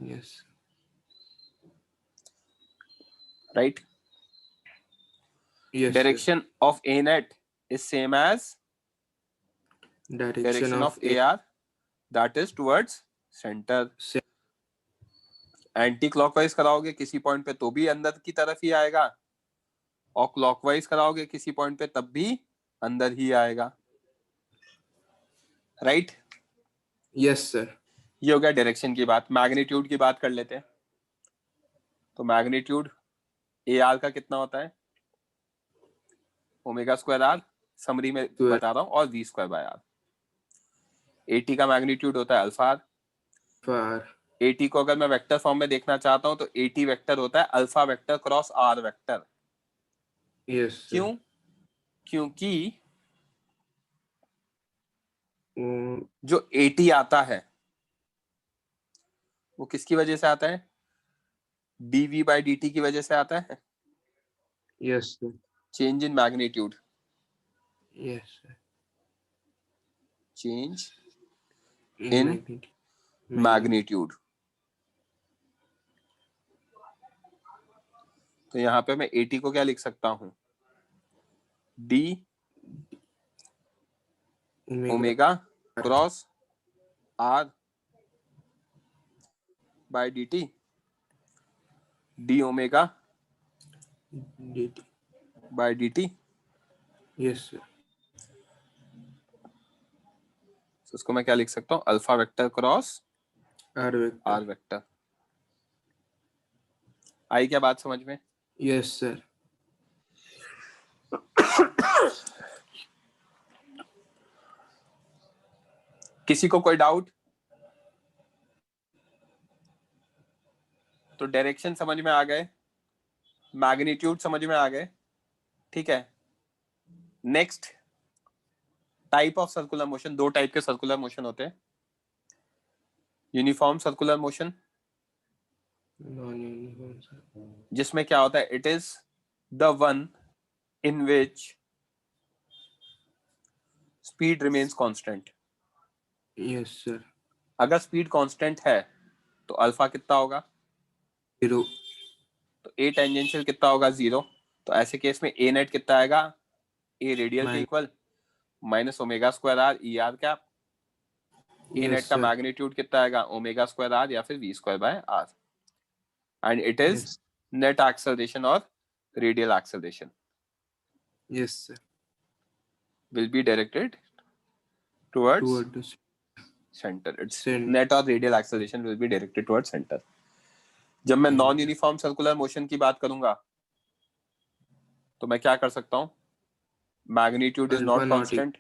yes. right? Yes. Direction of a net is same as Direction of AR, that is towards center. Anti clockwise कराओगे किसी पॉइंट पे तो भी अंदर की तरफ ही आएगा, और क्लॉकवाइज कराओगे किसी पॉइंट पे तब भी अंदर ही आएगा, राइट? Yes sir. ये हो गया डायरेक्शन की बात। मैग्नीट्यूड की बात कर लेते हैं। तो मैग्नीट्यूड ए आर का कितना होता है? ओमेगा स्क्वायर आर, समरी में बता रहा हूँ, और V square by R. AT का मैग्नीट्यूड होता है अल्फा आर। एटी को अगर मैं वेक्टर फॉर्म में देखना चाहता हूँ तो एटी वेक्टर होता है alpha vector cross R vector. Yes क्यों? क्योंकि जो एटी आता है वो किसकी वजह से आता है? डीवी बाई डी टी की वजह से आता है। Yes change in magnitude, yes change in magnitude. तो यहाँ पे मैं एटी को क्या लिख सकता हूँ? D omega cross R by D T, D omega by D T. Yes sir. उसको मैं क्या लिख सकता हूँ? Alpha vector cross R vector. आई क्या बात समझ में? Yes sir. किसी को कोई डाउट? तो डायरेक्शन समझ में आ गए, मैग्नीट्यूड समझ में आ गए, ठीक है। Next type of circular motion. दो टाइप के सर्कुलर मोशन होते हैं, यूनिफॉर्म सर्कुलर मोशन, जिसमें क्या होता है? It is the one in which speed remains constant. Yes sir. अगर स्पीड कांस्टेंट है तो अल्फा कितना होगा? 0। तो ए टेंजेंशियल कितना होगा? 0। तो ऐसे केस में ए नेट कितना आएगा? ए रेडियल के equal minus omega square R E R cap. A net का मैग्नीट्यूड कितना आएगा? ओमेगा स्क्वायर आर या फिर V square by R. And it is net acceleration और radial acceleration yes sir. will be directed towards center. Its net or radial acceleration will be directed towards center. जब मैं नॉन यूनिफॉर्म सर्कुलर मोशन की बात करूंगा तो मैं क्या कर सकता हूं? मैग्नीट्यूड इज नॉट कांस्टेंट,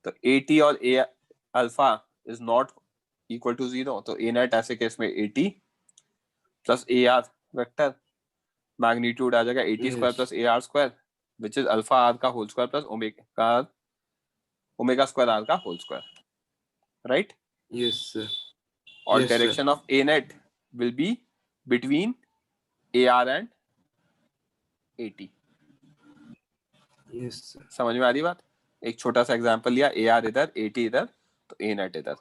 तो एटी और A alpha is not equal to 0। तो ए नेट ऐसे केस में A T plus A R vector, magnitude आ जाएगा A T square plus A R square, which is alpha R का whole square plus omega square R का whole square, right? Yes sir. और direction of A net will be between A R and A T. Yes sir. समझ में आ रही बात? एक छोटा सा एग्जांपल लिया, ए आर इधर, एटी इधर, तो ए नेट इधर।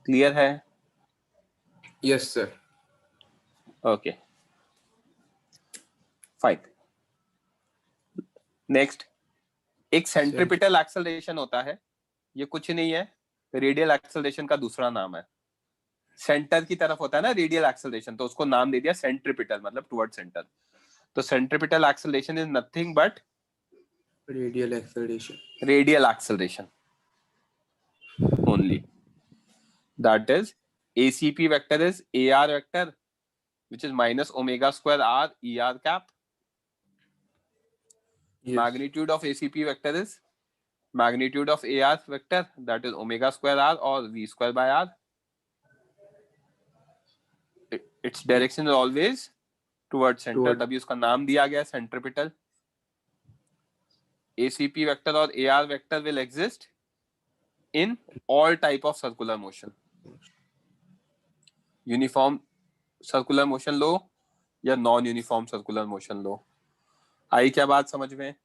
क्लियर है? Yes sir. Okay fine. Next, एक सेंट्रीपिटल एक्सेलरेशन होता है। ये कुछ नहीं है, रेडियल एक्सेलरेशन का दूसरा नाम है। सेंटर की तरफ होता है ना रेडियल एक्सेलरेशन, तो उसको नाम दे दिया सेंट्रीपिटल, मतलब टुवर्ड सेंटर। तो centripetal acceleration is nothing but radial acceleration only. That is ACP vector is AR vector, which is minus omega square R ER cap. Yes. Magnitude of ACP vector is magnitude of AR vector, that is omega square R or V square by R. Its direction is always towards center, तभी उसका नाम दिया गया centripetal. ACP vector और AR vector will exist in all type of circular motion. Uniform circular motion लो या नॉन यूनिफॉर्म सर्कुलर मोशन लो। आई क्या बात समझ में?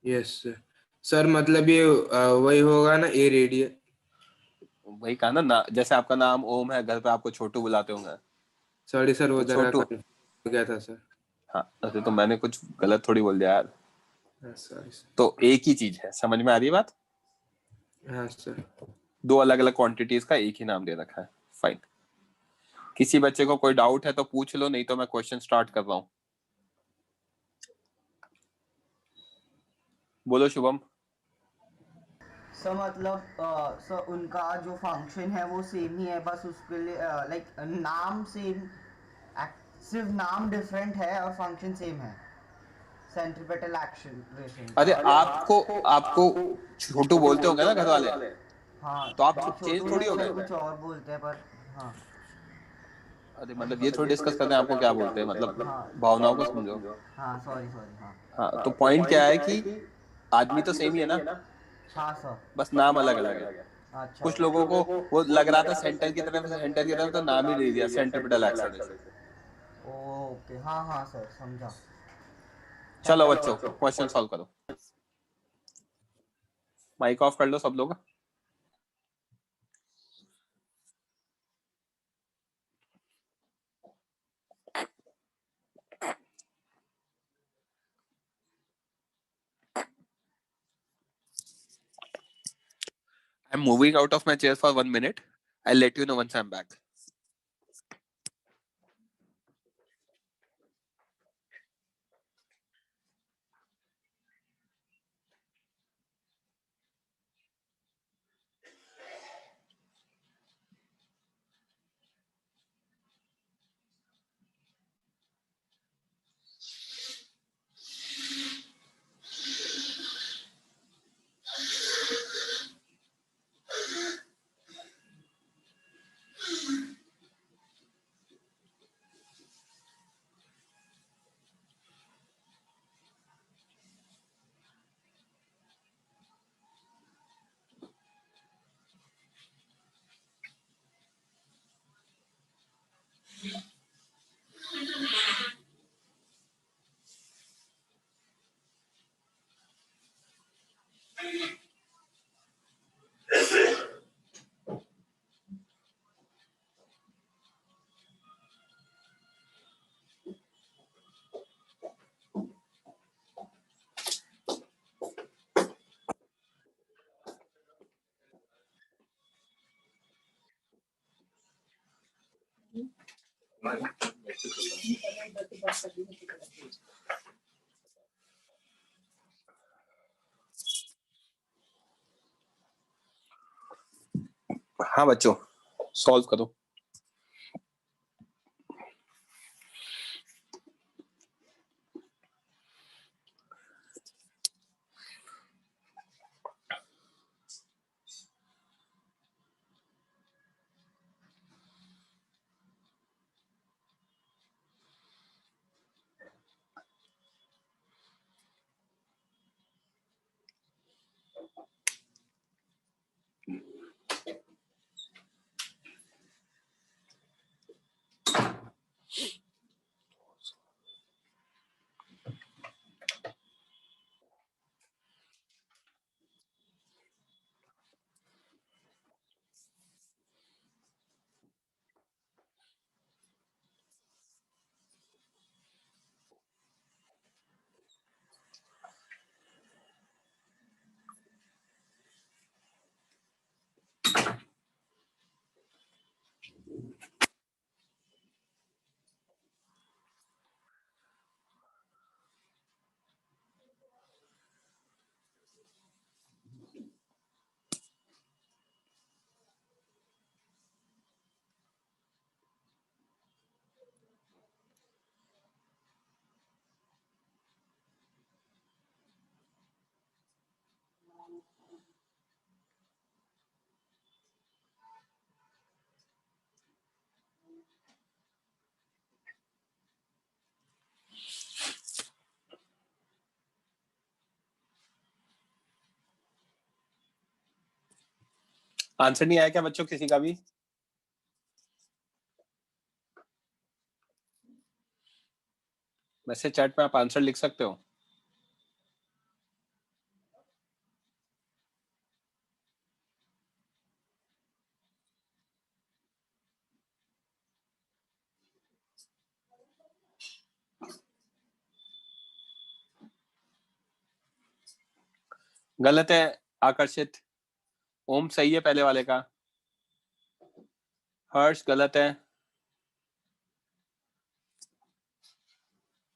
Yes sir. मतलब ये वही होगा ना, ए रेडियल? वही कहा ना, जैसे आपका नाम ओम है, घर पे आपको छोटू बुलाते होंगे। सॉरी सर, वो जरा छोटू हो गया था सर। हाँ, तो मैंने कुछ गलत थोड़ी बोल दिया यार। Sorry sir. तो एक ही चीज है, समझ में आ रही है बात? हाँ सर। दो अलग अलग क्वांटिटीज का एक ही नाम दे रखा है। फाइन। किसी बच्चे को कोई डाउट है तो पूछ लो, नहीं तो मैं क्वेश्चन स्टार्ट कर रहा हूँ। बोलो शुभम। सर मतलब सर उनका जो फंक्शन है वो सेम ही है, बस उसके लिए लाइक नाम सेम सिर्फ नाम डिफरेंट है और फंक्शन सेम है, सेंट्रीपेटल एक्सेलरेशन अरे का। आपको आपको छोटू बोलते होंगे ना घर वाले, हाँ तो आप छोटू चेंज थोड़ी नहीं हो मुझे गए। कुछ और बोलते हैं पर हाँ। अरे मतलब ये थोड़ी डिस्कस करते हैं आपको क्या बोलते हैं, मतलब हाँ भावनाओं को समझो। हाँ सॉरी सॉरी हाँ। हाँ तो पॉइंट क्या है कि आदमी तो सेम ही है ना, हाँ सर। बस नाम अलग अलग है। अच्छा कुछ लोगों को वो लग रहा था सेंटर की तरफ, सेंटर की तरफ तो नाम ही दे दिया सेंट्रिपिटल एक्सेलरेशन। ओके हाँ हाँ सर समझा। चलो बच्चों क्वेश्चन सॉल्व करो, माइक ऑफ कर लो सब लोग। I'm moving out of my chair for 1 minute. I'll let you know once I'm back. हाँ बच्चों सॉल्व करो। आंसर नहीं आया क्या बच्चों किसी का भी? मैसेज चैट में आप आंसर लिख सकते हो। गलत है आकर्षित। ओम सही है पहले वाले का। हर्ष गलत है।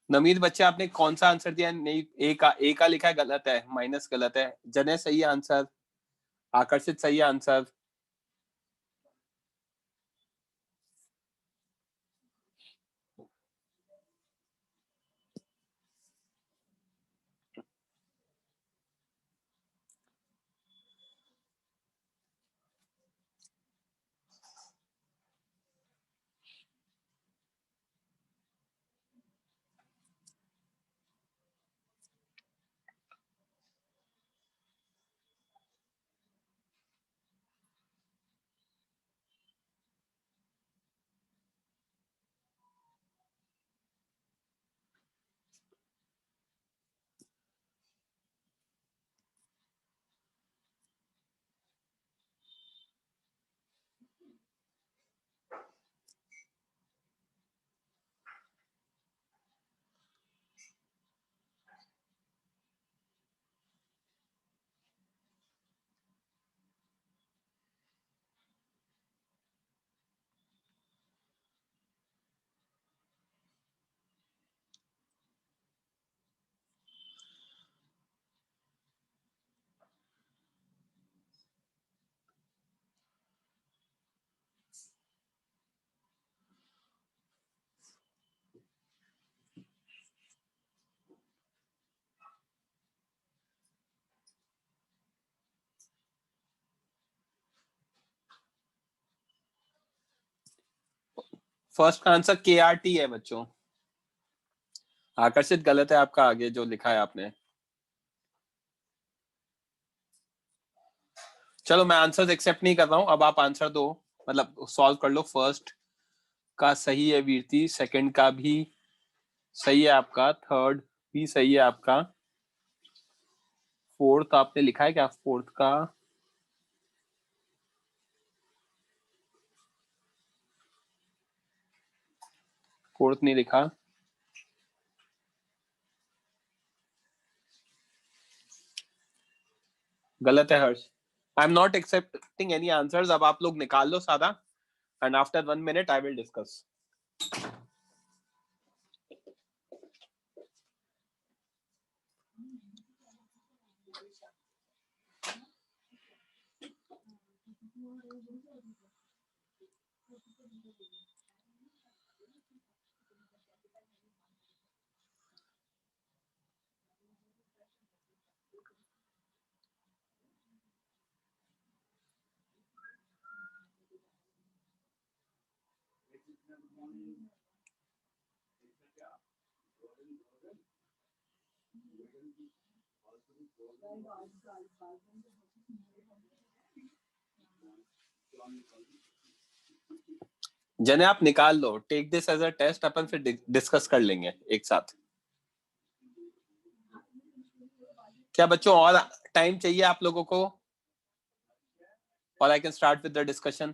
नमीद बच्चे आपने कौन सा आंसर दिया? नहीं, ए का लिखा है, गलत है, माइनस गलत है। जने सही आंसर, आकर्षित सही आंसर। फर्स्ट का आंसर KRT है बच्चों। आकर्षित गलत है आपका, आगे जो लिखा है आपने। चलो मैं आंसर एक्सेप्ट नहीं कर रहा हूं, अब आप आंसर दो, मतलब सॉल्व कर लो। फर्स्ट का सही है वीरती, सेकंड का भी सही है आपका, थर्ड भी सही है आपका, फोर्थ आपने लिखा है क्या? फोर्थ का फोर्थ नहीं लिखा। गलत है Harsh. I am not accepting any answers. अब आप लोग निकाल लो सादा, and after 1 minute I will discuss. जने आप निकाल लो, take this as a test, अपन फिर डिस्कस कर लेंगे एक साथ। क्या बच्चों और टाइम चाहिए आप लोगों को, और I can start with the discussion?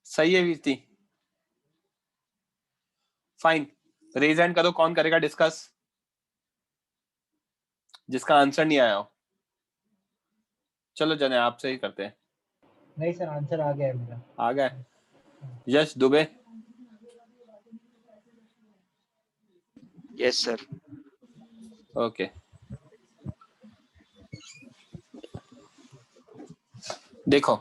सही है वीरती, फाइन। रेज हैंड करो, कौन करेगा डिस्कस जिसका आंसर नहीं आया हो। चलो जने आपसे ही करते हैं। नहीं सर, आंसर आ गया है मेरा। आ गया? Yash Dubey. Yes sir. Okay, देखो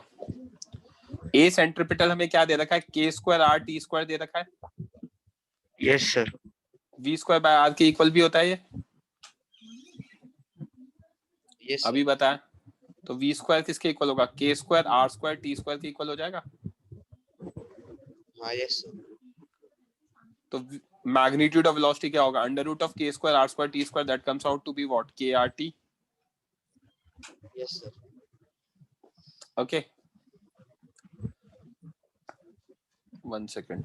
ए सेंट्रिपिटल हमें क्या दे रखा है? k²r_t² दे रखा है। Yes sir. v²/r के इक्वल भी होता है ये? यस अभी बताया तो v² किसके इक्वल होगा? k² r² t² के इक्वल हो जाएगा। हाँ यस सर। तो मैग्नीट्यूड ऑफ वेलोसिटी क्या होगा? √k² r² t² that comes out to be what? KRT। Yes sir. Okay, 1 second।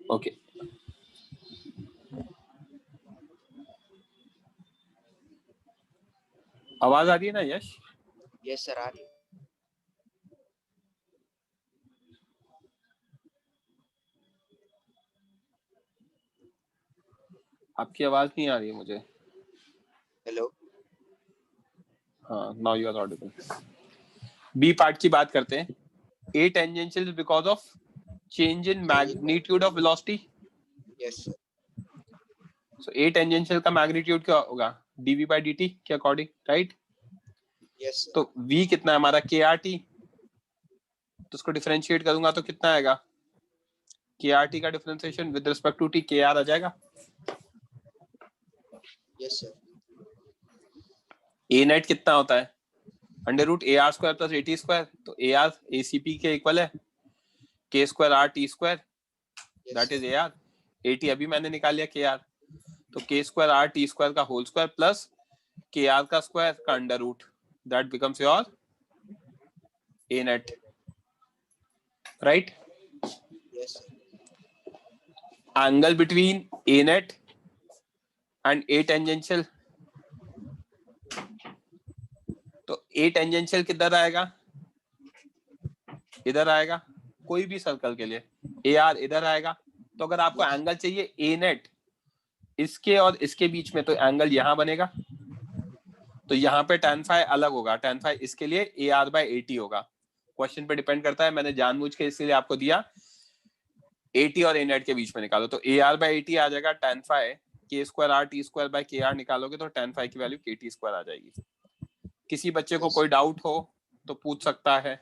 Okay, आवाज आ रही है ना यश? यस सर आ रही है। आपकी आवाज नहीं आ रही है मुझे। हेलो। हाँ, now you are audible. B part की बात करते हैं। A tangential is because of change in magnitude of velocity। Yes sir. So A tangential का magnitude क्या होगा? dv/dt के अकॉर्डिंग, राइट? Yes sir. तो v कितना है हमारा? KRT। तो उसको डिफरेंशिएट करूंगा तो कितना आएगा? KRT का differentiation with respect to t KR आ जाएगा। Yes sir. A नेट कितना होता है? √AR² + AT²। तो AR ACP के इक्वल है, k² r_t², that is AR। AT अभी मैंने निकाल लिया KR, तो k² r_t² का होल स्क्वायर प्लस KR का स्क्वायर का √, that becomes your A net, right? Yes sir. Angle between A net and A tangential, तो A टेंजेंशियल किधर आएगा? इधर आएगा, कोई भी सर्कल के लिए AR इधर आएगा। तो अगर आपको एंगल चाहिए A नेट इसके और इसके बीच में, तो एंगल यहां बनेगा। तो यहाँ पे tan phi अलग होगा, tan phi इसके लिए AR/AT होगा। क्वेश्चन पे डिपेंड करता है, मैंने जानबूझ के इसलिए आपको दिया AT और A नेट के बीच में निकालो। तो AR/AT आ जाएगा tan phi k square r t square by kr निकालोगे तो tan phi की वैल्यू kt स्क्वायर आ जाएगी। किसी बच्चे को कोई डाउट हो तो पूछ सकता है।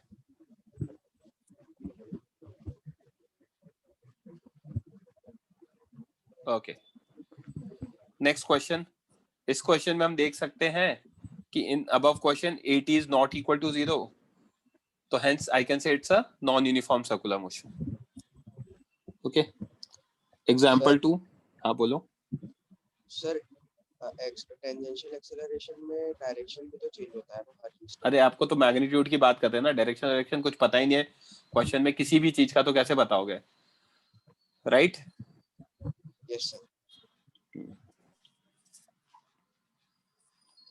Okay, next question. इस क्वेश्चन में हम देख सकते हैं कि in above question AT is not equal to 0, तो hence I can say it's a non uniform circular motion. Okay, example 2। हाँ बोलो सर टेंजेंशियल एक्सेलरेशन में डायरेक्शन भी तो चेंज होता है ना हर चीज का। अरे आपको तो मैग्नीट्यूड की बात करते हैं ना, डायरेक्शन कुछ पता ही नहीं है क्वेश्चन में किसी भी चीज का, तो कैसे बताओगे, राइट? Yes sir.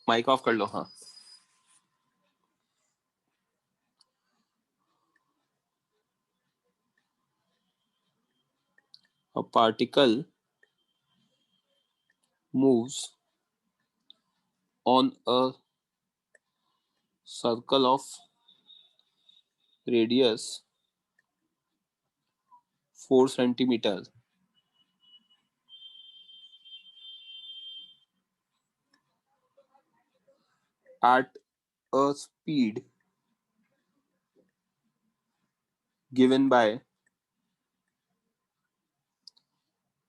माइक ऑफ कर लो। हाँ, a particle moves on a circle of radius 4 centimeters at a speed given by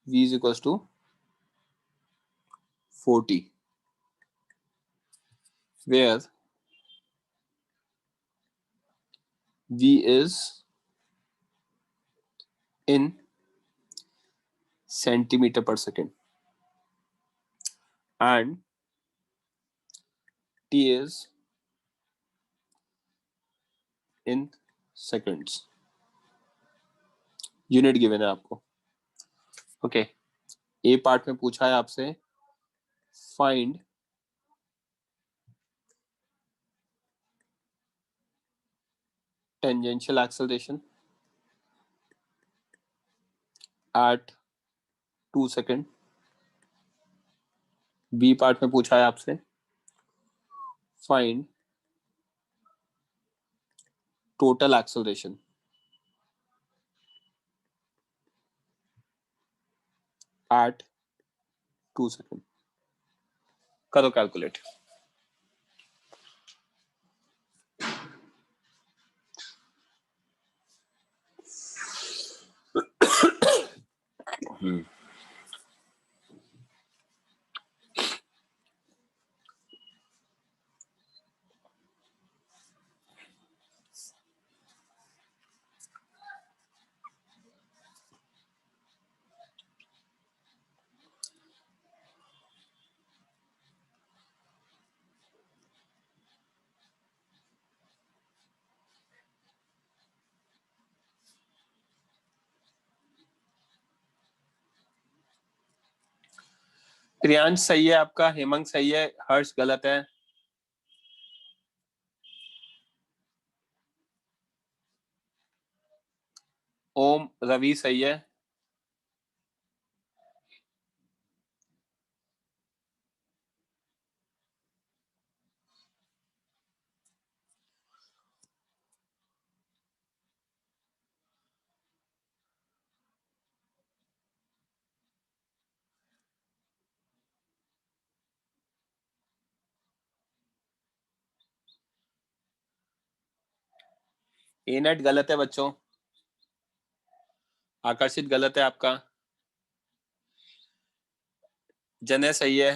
v is equals to 40, where v is in centimeter per second and t is in seconds। Unit given है आपको। ओके, ए पार्ट में पूछा है आपसे find tangential acceleration at 2 second. B part में पूछा है आपसे find total acceleration at 2 second. करो कैलकुलेट। प्रियांश सही है आपका, हेमंत सही है, हर्ष गलत है। ओम रवि सही है। ए नेट गलत है बच्चों। आकर्षित गलत है आपका। जने सही है।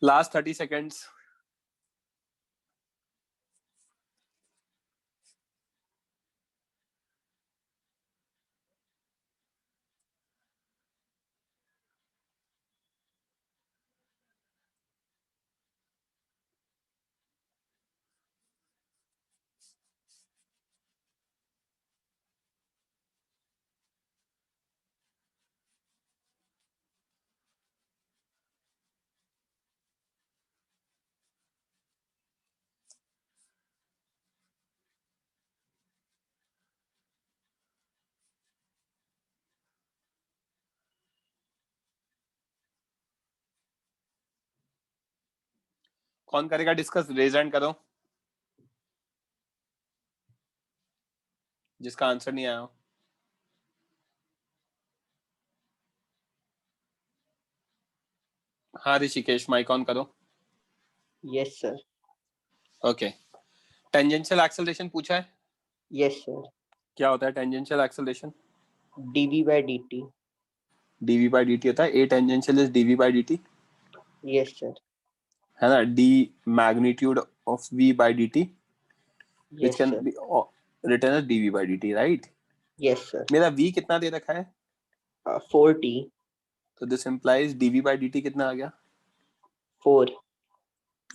Last 30 seconds. कौन करेगा डिस्कस? रेज हैंड करो जिसका आंसर नहीं आया हो। हाँ ऋषिकेश, माइक ऑन करो। Yes sir. Okay, tangential acceleration पूछा है। Yes sir. क्या होता है tangential acceleration? dv by dt। dv by dt होता है। ए tangential is dv by dt, yes sir. है ना? d magnitude of v by dt which yes can sir. be written as dv by dt, right? Yes sir. मेरा v कितना दे रखा है? 4t। तो this implies dv by dt कितना आ गया? 4।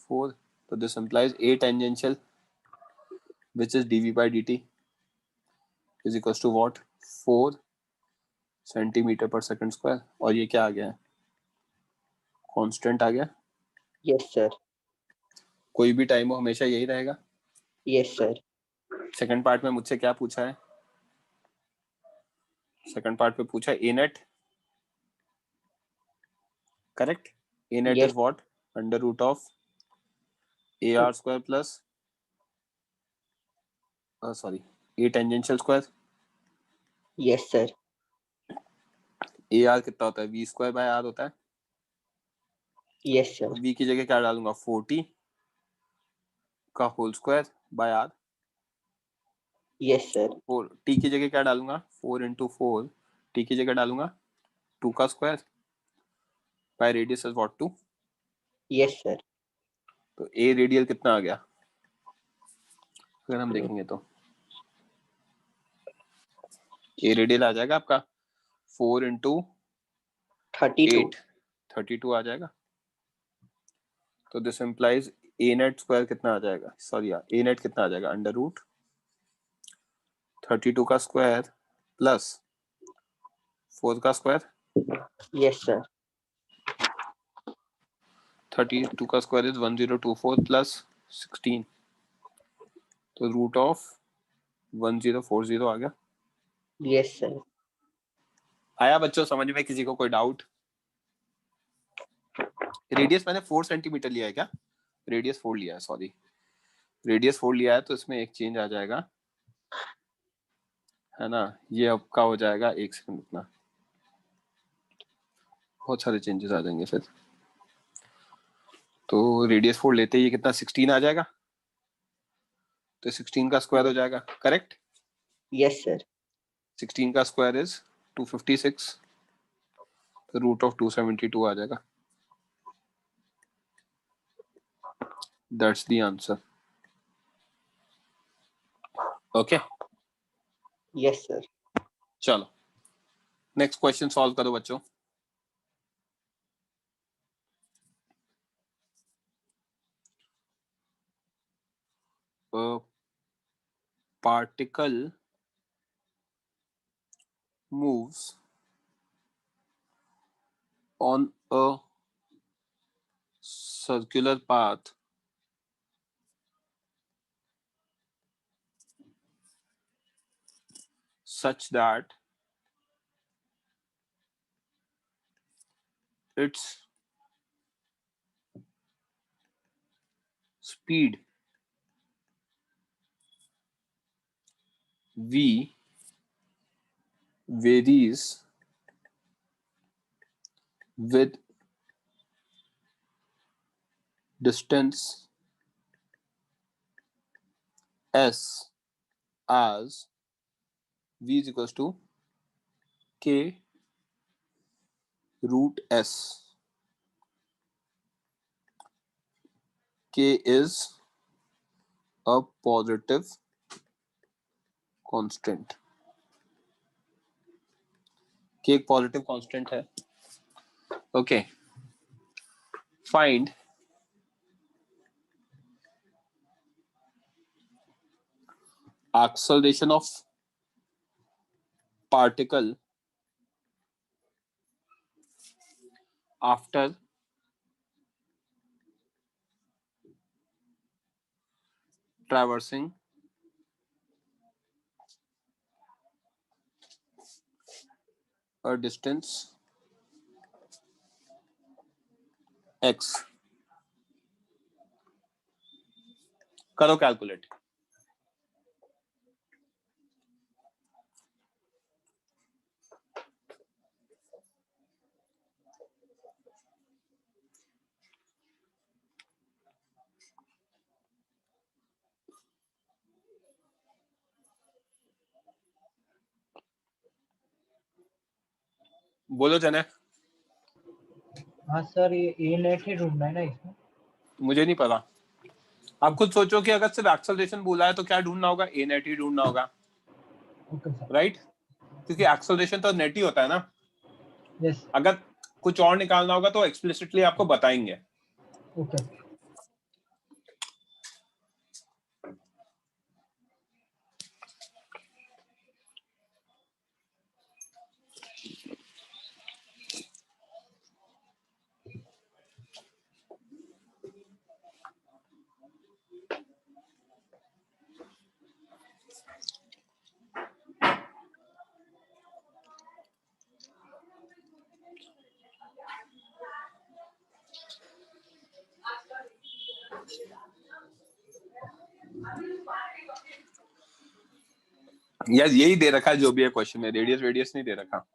4. तो this implies a tangential which is dv by dt is equals to what? 4 centimetre पर सेकंड स्क्वायर। और ये क्या आ गया है? कांस्टेंट आ गया। Yes sir. कोई भी टाइम हो हमेशा यही रहेगा। Yes sir. सेकंड पार्ट में मुझसे क्या पूछा है? सेकंड पार्ट में पूछा A net, correct? A net Yes. Is what? Under root of A R square plus sorry A tangential square. Yes sir. A R कितना होता है? वी स्क्वायर बाय आर होता है। Yes sir. वी की जगह क्या डालूंगा? 40 का whole square by R. Yes sir. 4 T की जगह क्या डालूंगा? 4 इंटू 4 टी की जगह डालूंगा 2 का square by radius is what? 2। Yes sir. तो ए रेडियल कितना आ गया अगर हम देखेंगे तो? ए रेडियल आ जाएगा आपका 4 इंटू 32। 32 आ जाएगा। तो this implies A net square कितना आ जाएगा? सॉरी यार, ए नेट कितना आ जाएगा? अंडर रूट 32 का स्क्वायर प्लस 4 का स्क्वायर। Yes sir. 32 का स्क्वायर इज 1024 प्लस 16, तो रूट ऑफ 1040 आ गया। Yes sir. आया बच्चों समझ में? किसी को कोई डाउट? रेडियस मैंने 4 सेंटीमीटर लिया है क्या? रेडियस 4 लिया है, सॉरी रेडियस 4 लिया है, तो इसमें एक चेंज आ जाएगा, है ना? ये आपका हो जाएगा 1 सेकंड इतना, बहुत सारे चेंजेस आ जाएंगे फिर। तो रेडियस 4 लेते ही कितना 16 आ जाएगा, तो 16 का स्क्वायर हो जाएगा, करेक्ट? Yes sir. 16 का स्क्वायर इज 256, तो रूट ऑफ 272 आ जाएगा। That's the answer. Okay, yes sir. चलो नेक्स्ट क्वेश्चन सॉल्व करो बच्चों। Particle moves on a circular path such that its speed v varies with distance s as v is equals to k root s. K is a positive constant. K एक पॉजिटिव कांस्टेंट है। Okay, find acceleration of particle after traversing a distance x करो कैलकुलेट। बोलो जने। हाँ सर, ये ए नेट ही ढूंढना है ना इसमें? मुझे नहीं पता, आप खुद सोचो कि अगर सिर्फ एक्सेलरेशन बोला है तो क्या ढूंढना होगा, ए नेट ही ढूंढना होगा, ओके सर। राइट? क्योंकि एक्सेलरेशन तो नेट ही होता है ना। यस। अगर कुछ और निकालना होगा तो एक्सप्लिसिटली आपको बताएंगे। ओके। यार यही दे रखा है जो भी है क्वेश्चन में, रेडियस रेडियस नहीं दे रखा।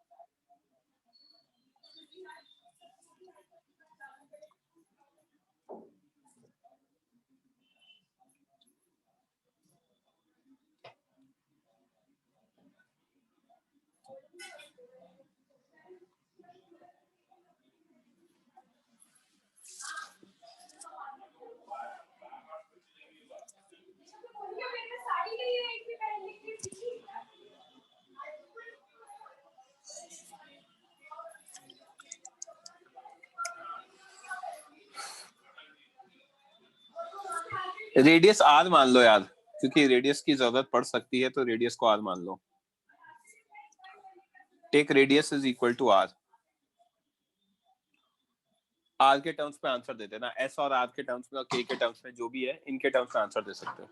रेडियस आर मान लो यार, क्योंकि रेडियस की जरूरत पड़ सकती है, तो रेडियस को आर मान लो। Take radius is equal to R. R के टर्म्स में आंसर दे देना, एस और आर के टर्म्स में और के टर्म्स में, जो भी है इनके टर्म्स में आंसर दे सकते हो।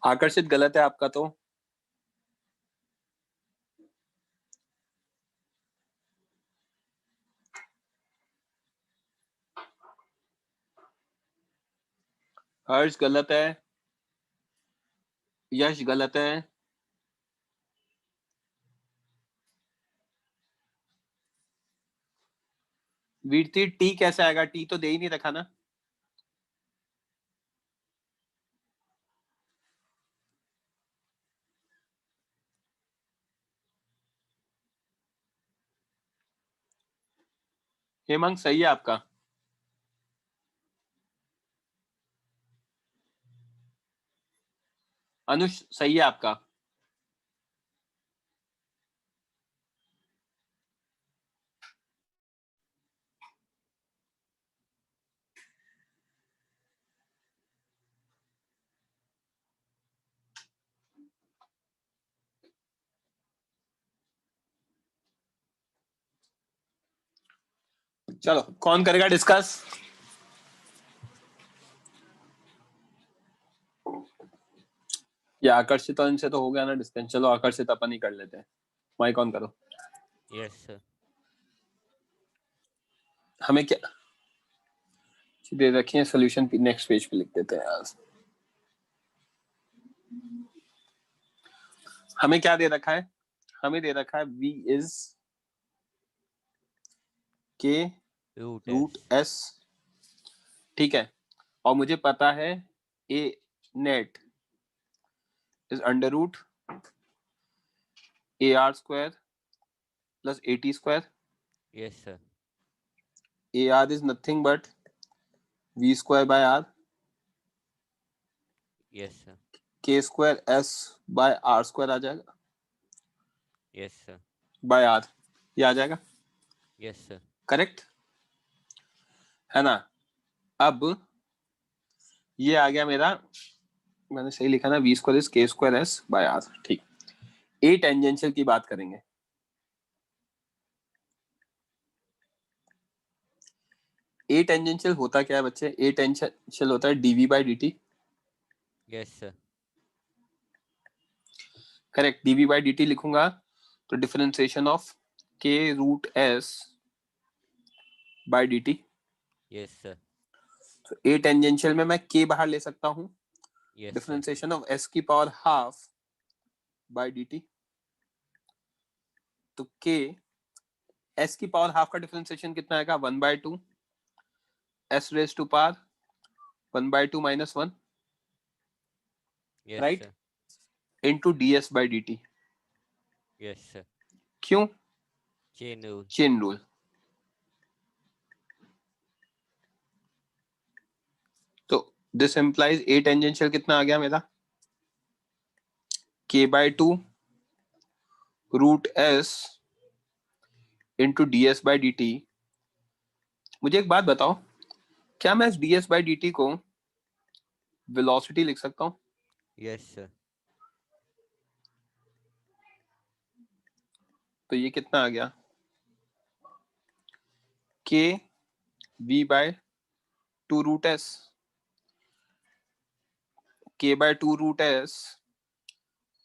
आकर्षित गलत है आपका तो। हर्ष गलत है। यश गलत है। वीरती टी कैसे आएगा, टी तो दे ही नहीं रखा ना। हेमंत सही है आपका। अनुष सही है आपका। चलो कौन करेगा डिस्कस? या आकर्षित और इनसे तो हो गया ना डिस्कस. चलो आकर्षित अपन ही कर लेते हैं. माइक ऑन करो. Yes sir. हमें क्या दे रखी है? सोल्यूशन नेक्स्ट पेज पे लिख देते हैं यार. हमें क्या दे रखा है? हमें दे रखा है v is k root s. ठीक है. और मुझे पता है a net is under root ar square plus at square. Yes sir. ar is nothing but v square by r. Yes sir. k square s by r square आ जाएगा. Yes sir. by r ये आ जाएगा. Yes sir. करेक्ट है ना? अब ये आ गया मेरा, मैंने सही लिखा ना, v square is k square s by r. ठीक. ए टेंजेंशियल की बात करेंगे. ए टेंजेंशियल होता क्या है बच्चे? ए टेंजेंशियल होता है dv by dt. Yes sir. Correct. dv by dt लिखूंगा तो differentiation of k root s by dt. Yes sir. तो ए टेंजेंशियल में मैं k बाहर ले सकता हूं. यस. डिफरेंशिएशन ऑफ s की पावर हाफ by dt. तो k s की पावर हाफ का डिफरेंशिएशन कितना आएगा? 1/2 s raise to power 1/2 minus 1. Yes right. Sir. into ds by dt. Yes sir. क्यों? Chain rule. Chain rule. तो दिस इंप्लाइज ए टेंजेंशियल कितना आ गया मेरा? k/2 root s into ds by dt. मुझे एक बात बताओ, क्या मैं इस ds by dt को वेलोसिटी लिख सकता हूँ? Yes sir. तो ये कितना आ गया? k v by 2 root s. k/2 root s.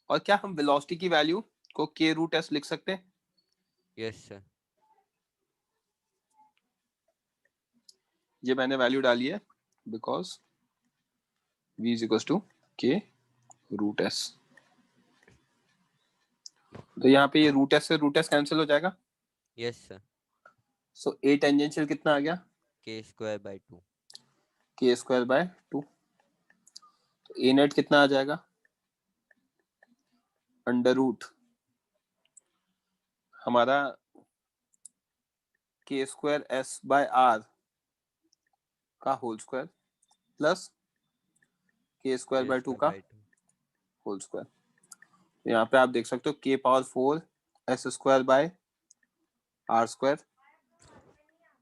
और क्या हम वेलोसिटी की वैल्यू को k रूट s लिख सकते हैं? Yes sir. ये मैंने वैल्यू डाली है because v is equals to k root s. तो यहाँ पे ये रूट s से रूट s कैंसिल हो जाएगा. Yes sir. So A tangential कितना आ गया? k square by 2. k square by 2. तो ए नेट कितना आ जाएगा? अंडर रूट हमारा k square s by r का whole square plus k square by 2 का होल स्क्वायर. तो यहाँ पे आप देख सकते हो k power 4 s square by r square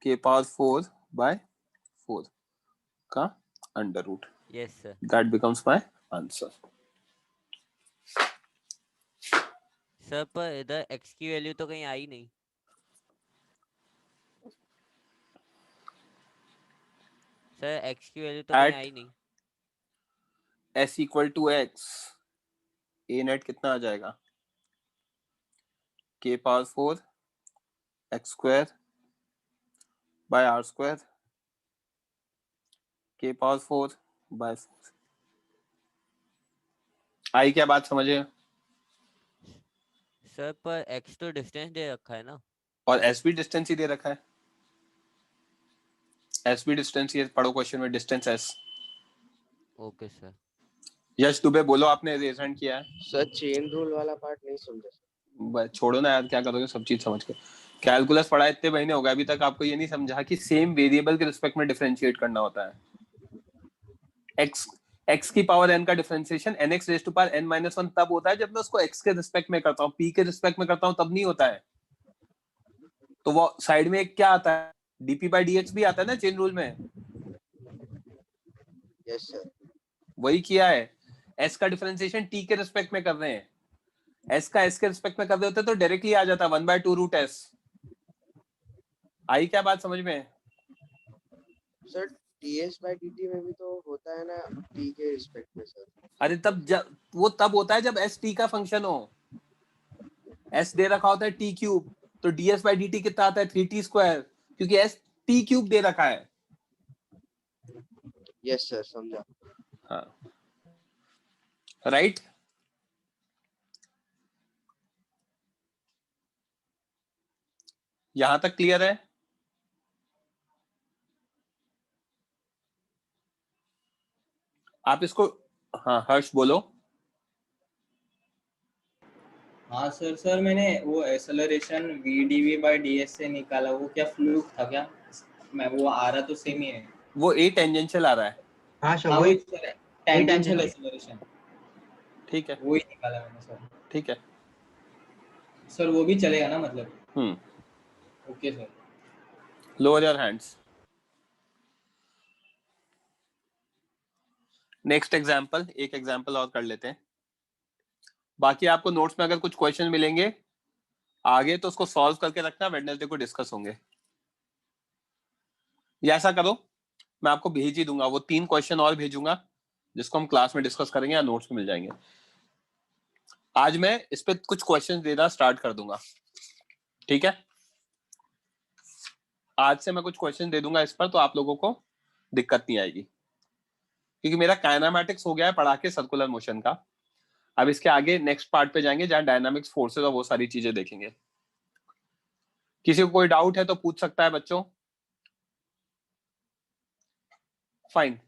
k power 4 by 4 का under root. Yes sir. That becomes my answer. Sir पर इधर x की वैल्यू तो कहीं आई नहीं. सर x की वैल्यू तो कहीं आई नहीं. s equal to x. ए नेट कितना आ जाएगा? k power 4 x square by r square k power 4 by 4. आई क्या बात समझे? सर पर x तो डिस्टेंस दे रखा है ना. और s भी डिस्टेंस ही दे रखा है. s भी डिस्टेंस ही है. पढ़ो क्वेश्चन में distance s. Okay sir. Yash Dubey बोलो, आपने रेजन किया है. सर चेन रूल वाला पार्ट नहीं समझे. छोड़ो ना यार, क्या करोगे सब चीज समझ के. कैलकुलस पढ़ा इतने महीने हो गए, अभी तक आपको ये नहीं समझा कि सेम वेरिएबल के रिस्पेक्ट में डिफरेंशिएट करना होता है. x की पावर n का differentiation nx raise to power n - 1 तब होता है जब मैं उसको x के रिस्पेक्ट में करता हूँ. p के रिस्पेक्ट में करता हूँ तब नहीं होता है. तो वो साइड में एक क्या आता है? dp by dx भी आता है ना चेन रूल में. Yes sir. वही किया है. s का डिफरेंशिएशन t के रिस्पेक्ट में कर रहे हैं. s का s के रिस्पेक्ट में कर रहे होते तो डायरेक्टली आ जाता 1/2 रूट s. आई क्या बात समझ में? सर ds by dt में भी तो होता है ना t के रिस्पेक्ट में सर। अरे वो तब होता है जब s t का फंक्शन हो। s दे रखा होता है t क्यूब, तो ds by dt कितना आता है 3t स्क्वायर, क्योंकि s t क्यूब दे रखा है। यस सर समझा। हाँ राइट। यहां तक क्लियर है? आप इसको, हाँ हर्ष बोलो। हाँ सर, सर मैंने वो एक्सेलरेशन vdv by ds से निकाला, वो क्या फ्लूक था क्या? मैं वो आ रहा तो सेम ही है। वो a टेंजेंशियल आ रहा है। हाँ सर हाँ वही वही सर, टेंजेंशियल tangential। एक्सेलरेशन, ठीक है वही निकाला मैंने सर। ठीक है सर वो भी चलेगा ना मतलब? Okay sir. Lower your hands. Next example, एक एग्जाम्पल और कर लेते हैं। बाकी आपको नोट्स में अगर कुछ क्वेश्चन मिलेंगे आगे तो उसको सॉल्व करके रखना, वेडनेसडे को डिस्कस होंगे। या ऐसा करो, मैं आपको भेज ही दूंगा, वो 3 क्वेश्चन और भेजूंगा जिसको हम क्लास में डिस्कस करेंगे या नोट्स में मिल जाएंगे। आज मैं इस पे कुछ क्वेश्चन देना स्टार्ट कर दूंगा, ठीक है? आज से मैं कुछ क्वेश्चन दे दूंगा इस पर, तो आप लोगों को दिक्कत नहीं आएगी, क्योंकि मेरा काइनेमैटिक्स हो गया है पढ़ा के सर्कुलर मोशन का। अब इसके आगे नेक्स्ट पार्ट पे जाएंगे जहां डायनामिक्स, फोर्सेस और वो सारी चीजें देखेंगे। किसी को कोई डाउट है तो पूछ सकता है बच्चों। फाइन,